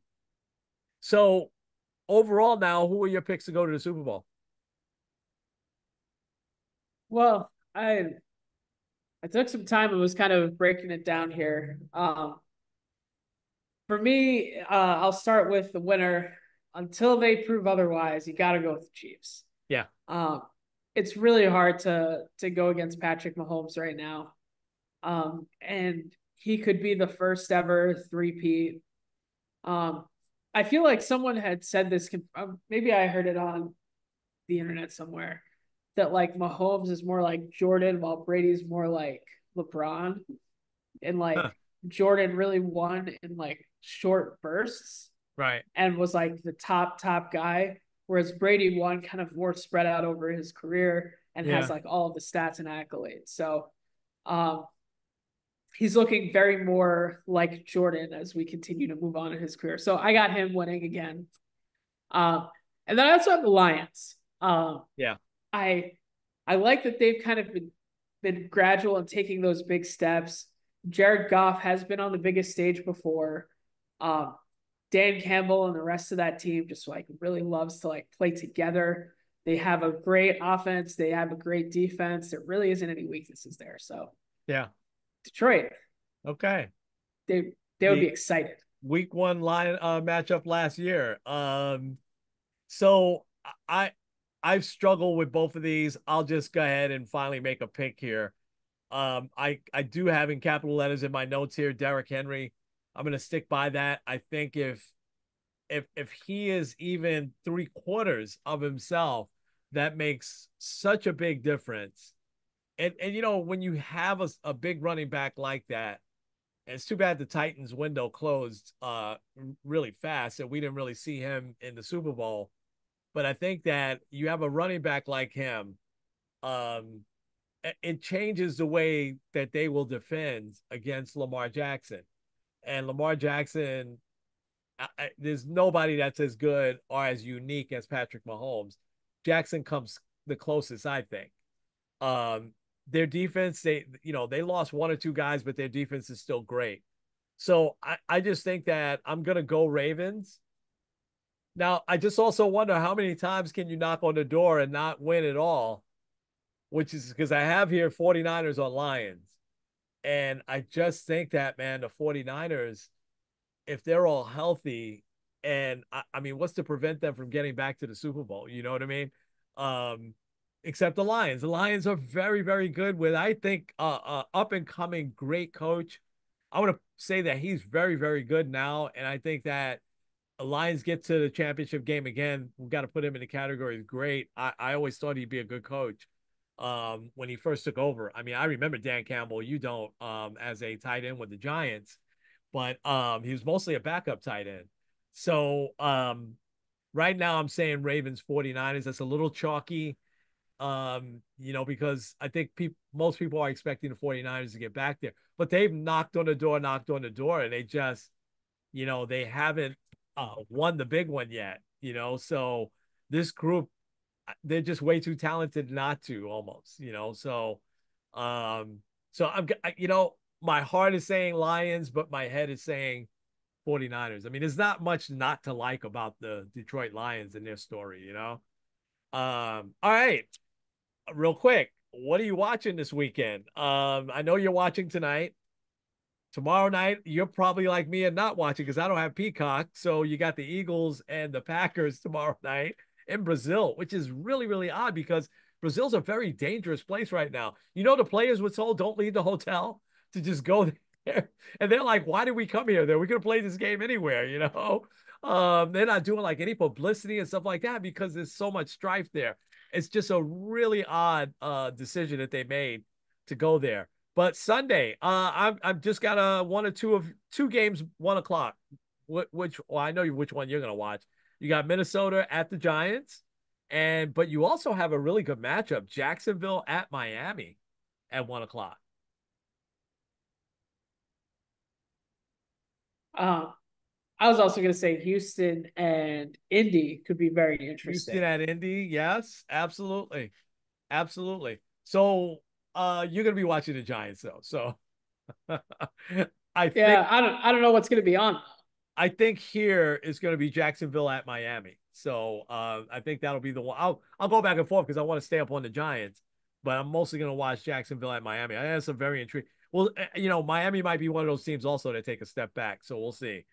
so overall now, who are your picks to go to the Super Bowl? Well, I took some time and was kind of breaking it down here. For me, I'll start with the winner. Until they prove otherwise, you got to go with the Chiefs. Yeah. Um, it's really hard to go against Patrick Mahomes right now, and he could be the first ever three-peat. Um, I feel like someone had said this. Maybe I heard it on the internet somewhere that like Mahomes is more like Jordan, while Brady's more like LeBron, and Huh. like Jordan really won in like short bursts Right. and was like the top guy, whereas Brady won kind of more spread out over his career and has Yeah. like all of the stats and accolades. So um, he's looking very more like Jordan as we continue to move on in his career. So I got him winning again. Um, and then I also have the Lions. Yeah. I I like that they've kind of been gradual in taking those big steps. Jared Goff has been on the biggest stage before. Um, Dan Campbell and the rest of that team just like really loves to like play together. They have a great offense. They have a great defense. There really isn't any weaknesses there. So Yeah. Detroit, Okay. they would be The excited. week one line matchup last year. So I I've struggled with both of these. I'll just go ahead and finally make a pick here. I do have in capital letters in my notes here, Derrick Henry. I'm gonna stick by that. I think if he is even three-quarters of himself, that makes such a big difference. And when you have a big running back like that, and it's too bad the Titans window closed really fast, and we didn't really see him in the Super Bowl. But I think that you have a running back like him, um, it changes the way that they will defend against Lamar Jackson. And Lamar Jackson, there's nobody that's as good or as unique as Patrick Mahomes. Jackson comes the closest, I think. Um, their defense, they lost one or two guys, but their defense is still great. So I just think that I'm gonna go Ravens. Now, I just also wonder how many times can you knock on the door and not win at all, which is because I have here 49ers on Lions. And I just think that, man, the 49ers, if they're all healthy, and I mean, what's to prevent them from getting back to the Super Bowl? You know what I mean? Um, except the Lions. The Lions are very, very good with, I think, up and coming great coach. I want to say that he's very, very good now. And I think that the Lions get to the championship game again. We've got to put him in the category of great. I always thought he'd be a good coach when he first took over. I mean, I remember Dan Campbell, you don't, as a tight end with the Giants, but he was mostly a backup tight end. So right now I'm saying Ravens 49ers. That's a little chalky, because I think most people are expecting the 49ers to get back there, but they've knocked on the door, and they just, they haven't won the big one yet, So this group, they're just way too talented not to almost, um, so my heart is saying Lions, but my head is saying 49ers. I mean, there's not much not to like about the Detroit Lions and their story. All right, real quick, what are you watching this weekend? I know you're watching tonight. Tomorrow night, you're probably like me and not watching because I don't have Peacock. So you got the Eagles and the Packers tomorrow night in Brazil, which is really, really odd because Brazil's a very dangerous place right now. The players were told don't leave the hotel to just go there. And they're like, why did we come here? There, we could have played this game anywhere. They're not doing like any publicity and stuff like that because there's so much strife there. It's just a really odd decision that they made to go there. But Sunday, I've just got one or two of two games, 1 o'clock. Well, I know which one you're gonna watch. You got Minnesota at the Giants, but you also have a really good matchup, Jacksonville at Miami at 1 o'clock. Um, I was also going to say Houston and Indy could be very Houston interesting. at Indy, yes, absolutely, absolutely. So, you're gonna be watching the Giants though. So, I think Yeah, I don't know what's going to be on. I think here is going to be Jacksonville at Miami. So I think that'll be the one. I'll go back and forth because I want to stay up on the Giants, but I'm mostly going to watch Jacksonville at Miami. I have some very intriguing. Well, Miami might be one of those teams also that take a step back. So we'll see.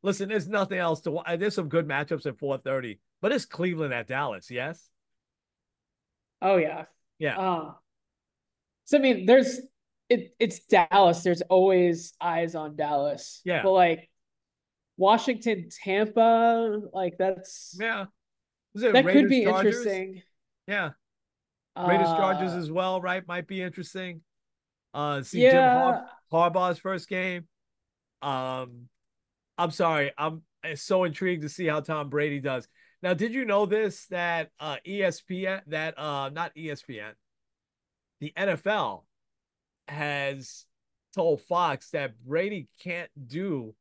Listen, there's nothing else to watch. There's some good matchups at 4:30, but it's Cleveland at Dallas. Yes. Oh yeah. Yeah. Um, so I mean, it's Dallas. There's always eyes on Dallas, Yeah. but like Washington, Tampa, like Yeah. Is it that could Raiders be Chargers? interesting. Yeah. Raiders Chargers Uh, as well, right? Might be interesting. See Jim yeah. Harbaugh's first game. Um, I'm sorry. I'm so intrigued to see how Tom Brady does. Now, did you know this that ESPN that not ESPN, the NFL has told Fox that Brady can't do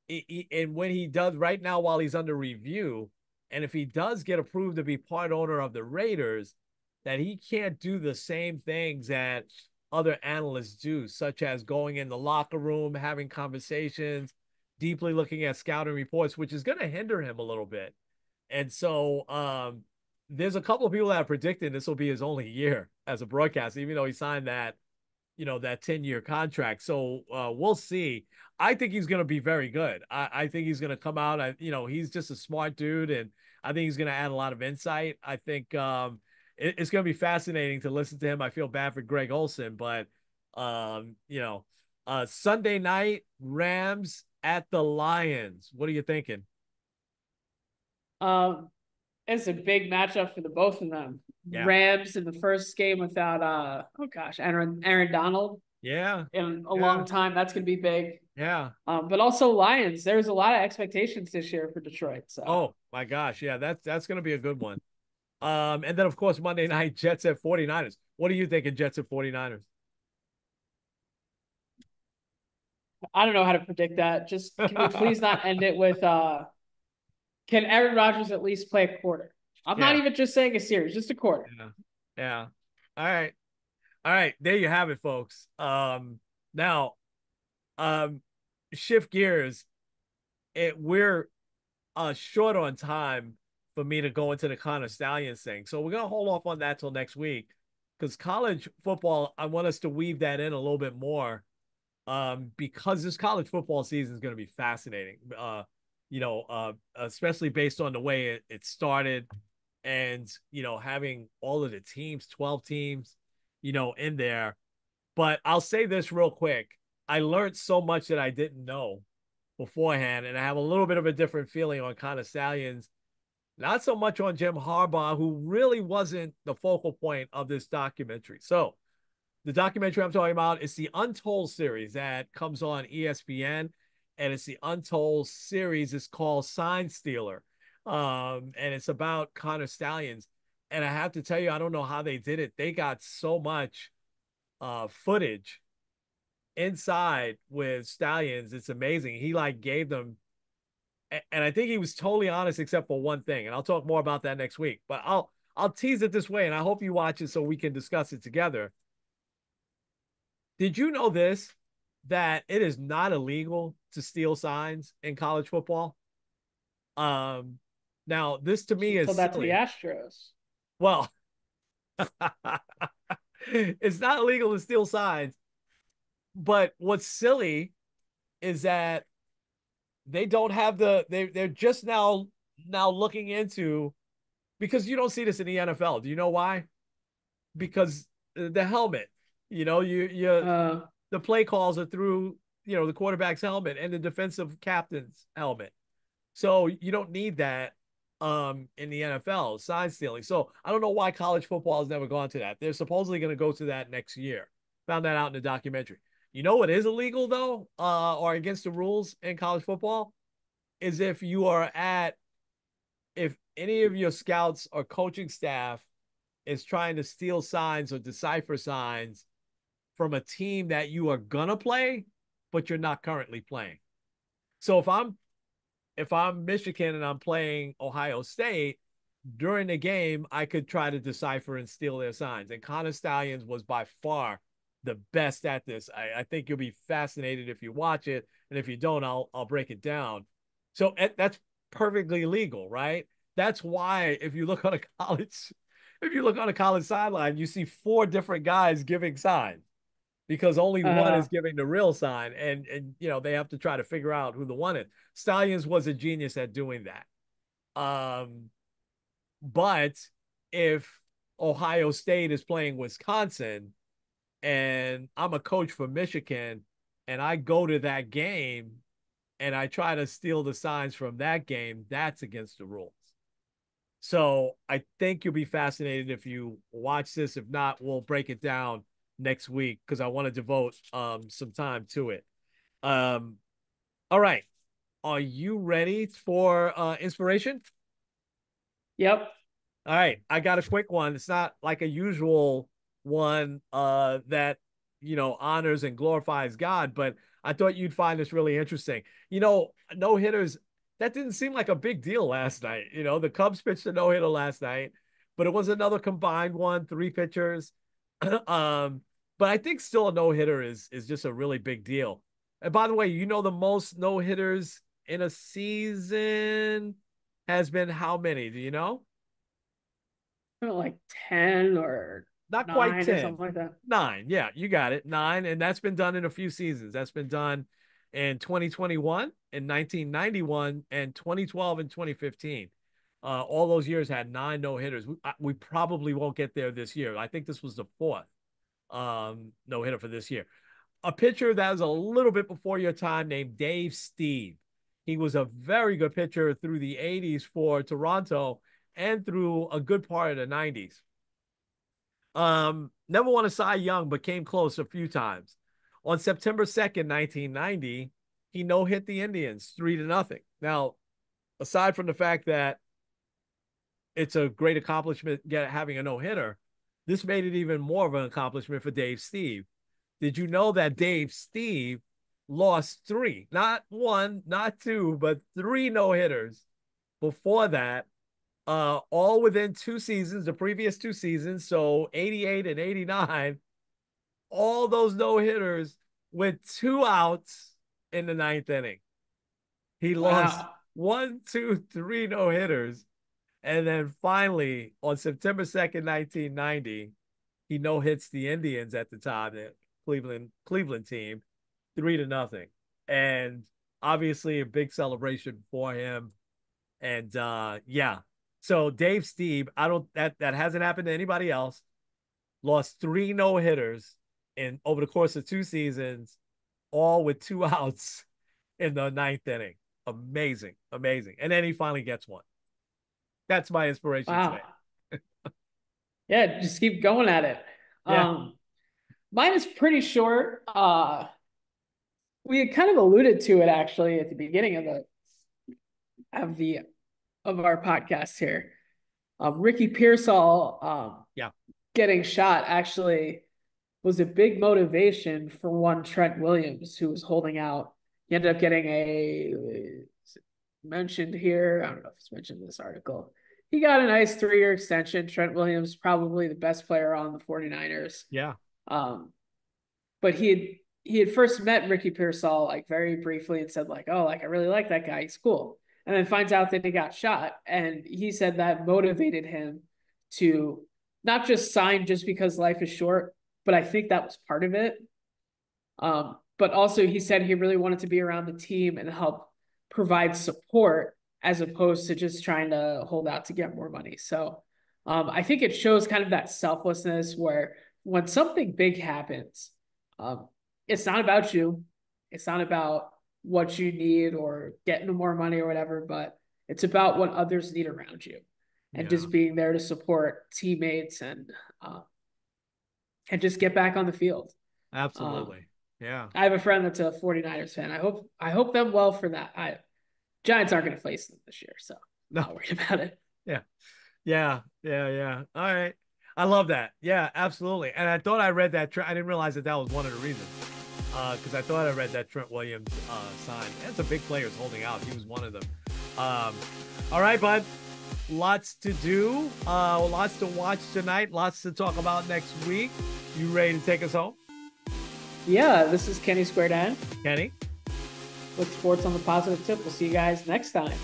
and when he does right now while he's under review, and if he does get approved to be part owner of the Raiders, that he can't do the same things that other analysts do, such as going in the locker room, having conversations, deeply looking at scouting reports, which is going to hinder him a little bit. And so there's a couple of people that are predicting this will be his only year as a broadcaster, even though he signed that 10-year contract. So we'll see. I think he's going to be very good. I think he's going to come out. He's just a smart dude, and I think he's going to add a lot of insight. I think it's going to be fascinating to listen to him. I feel bad for Greg Olson, but Sunday night, Rams at the Lions. What are you thinking? Um, it's a big matchup for the both of them. Yeah, Rams in the first game without oh gosh, Aaron Donald yeah, in a yeah, long time. That's gonna be big. yeah. But also Lions. There's a lot of expectations this year for Detroit. So Oh my gosh, yeah, that's going to be a good one. And then of course Monday night Jets at 49ers. What do you think of Jets at 49ers? I don't know how to predict that. Just can we please not end it with can Aaron Rodgers at least play a quarter? I'm not Yeah, even just saying a series, just a quarter. yeah, yeah. All right. All right. There you have it, folks. Now, um, shift gears. We're short on time for me to go into the Connor Stallions thing. So we're gonna hold off on that till next week. Because college football, I want us to weave that in a little bit more. Because this college football season is going to be fascinating. Especially based on the way it started, and having all of the teams, 12 teams, in there. But I'll say this real quick: I learned so much that I didn't know beforehand, and I have a little bit of a different feeling on Connor Stallions. Not so much on Jim Harbaugh, who really wasn't the focal point of this documentary. So the documentary I'm talking about is the Untold series that comes on ESPN, and it's the Untold series. It's called Sign Stealer, and it's about Connor Stallions. And I have to tell you, I don't know how they did it. They got so much footage inside with Stallions. It's amazing. He like gave them And I think he was totally honest except for one thing, and I'll talk more about that next week. But I'll tease it this way, and I hope you watch it so we can discuss it together. Did you know this? That it is not illegal to steal signs in college football. Um, Now this to me Should have is told that to the silly. Astros. Well, it's not illegal to steal signs, but what's silly is that they don't have they're just now looking into, because you don't see this in the NFL. Do you know why? Because the helmet, you Uh, the play calls are through, the quarterback's helmet and the defensive captain's helmet. So you don't need that in the NFL, sign stealing. So I don't know why college football has never gone to that. They're supposedly going to go to that next year. Found that out in the documentary. You know what is illegal though, or against the rules in college football, is if any of your scouts or coaching staff is trying to steal signs or decipher signs from a team that you are gonna play, but you're not currently playing. So if I'm Michigan and I'm playing Ohio State, during the game, I could try to decipher and steal their signs. And Connor Stallions was by far the best at this. I think you'll be fascinated if you watch it, and if you don't, I'll break it down. So that's perfectly legal, right? That's why if you look on a college sideline, you see four different guys giving signs because only one uh, is giving the real sign, and they have to try to figure out who the one is. Stallions was a genius at doing that. But if Ohio State is playing Wisconsin and I'm a coach for Michigan and I go to that game and I try to steal the signs from that game, that's against the rules. So I think you'll be fascinated if you watch this. If not, we'll break it down next week because I want to devote some time to it. Um, all right. Are you ready for inspiration? yep. All right, I got a quick one. It's not like a usual one that honors and glorifies God, but I thought you'd find this really interesting. No hitters, that didn't seem like a big deal last night. The Cubs pitched a no hitter last night, but it was another combined one, three pitchers. um, but I think still a no hitter is just a really big deal. And by the way, the most no hitters in a season has been how many? Do you know? Like 10 or Not quite 9 or 10. something like that. 9. Yeah, you got it. 9. And that's been done in a few seasons. That's been done in 2021, in 1991, and 2012 and 2015. All those years had 9 no hitters. We probably won't get there this year. I think this was the fourth no hitter for this year. A pitcher that was a little bit before your time named Dave Steve. He was a very good pitcher through the 80s for Toronto and through a good part of the 90s. Never won a Cy Young, but came close a few times. On September 2nd, 1990, he no hit the Indians 3-0. Now, aside from the fact that it's a great accomplishment having a no hitter, this made it even more of an accomplishment for Dave Steve. Did you know that Dave Steve lost three, not one, not two, but three no hitters before that, all within 2 seasons, the previous 2 seasons, so 88 and 89, all those no hitters with 2 outs in the ninth inning. He lost Wow. one, two, three no hitters. And then finally, on September 2nd, 1990, he no hits the Indians at the time, the Cleveland team, 3-0. And obviously a big celebration for him. And yeah. So Dave Steve, I don't that hasn't happened to anybody else. Lost three no hitters in over the course of 2 seasons, all with 2 outs in the ninth inning. Amazing, amazing. And then he finally gets one. That's my inspiration Wow. today. Yeah, just keep going at it. Yeah, Um, Mine is pretty short. We had kind of alluded to it actually at the beginning of the of our podcast here. Ricky Pearsall yeah. getting shot actually was a big motivation for one Trent Williams, who was holding out. He ended up getting a mentioned here. I don't know if it's mentioned in this article. He got a nice 3-year extension. Trent Williams, probably the best player on the 49ers. Yeah. But he had first met Ricky Pearsall like very briefly and said like, oh, like I really like that guy. He's cool. And then finds out that he got shot. And he said that motivated him to not just sign just because life is short, but I think that was part of it. But also he said he really wanted to be around the team and help provide support as opposed to just trying to hold out to get more money. So I think it shows kind of that selflessness where when something big happens, it's not about you. It's not about what you need or getting more money or whatever, but it's about what others need around you and just being there to support teammates and just get back on the field. Absolutely. Yeah. I have a friend that's a 49ers fan. I hope them well for that. Giants aren't going to face them this year, so no. I'm not worried about it. Yeah. Yeah. Yeah. Yeah. All right. I love that. Yeah, absolutely. And I thought I read that. I didn't realize that was one of the reasons. Because I thought I read that Trent Williams sign. That's a big players holding out. He was one of them. All right, bud. Lots to do. Lots to watch tonight. Lots to talk about next week. You ready to take us home? Yeah, this is Kenny Squared N. Kenny. With Sports on the Positive Tip. We'll see you guys next time.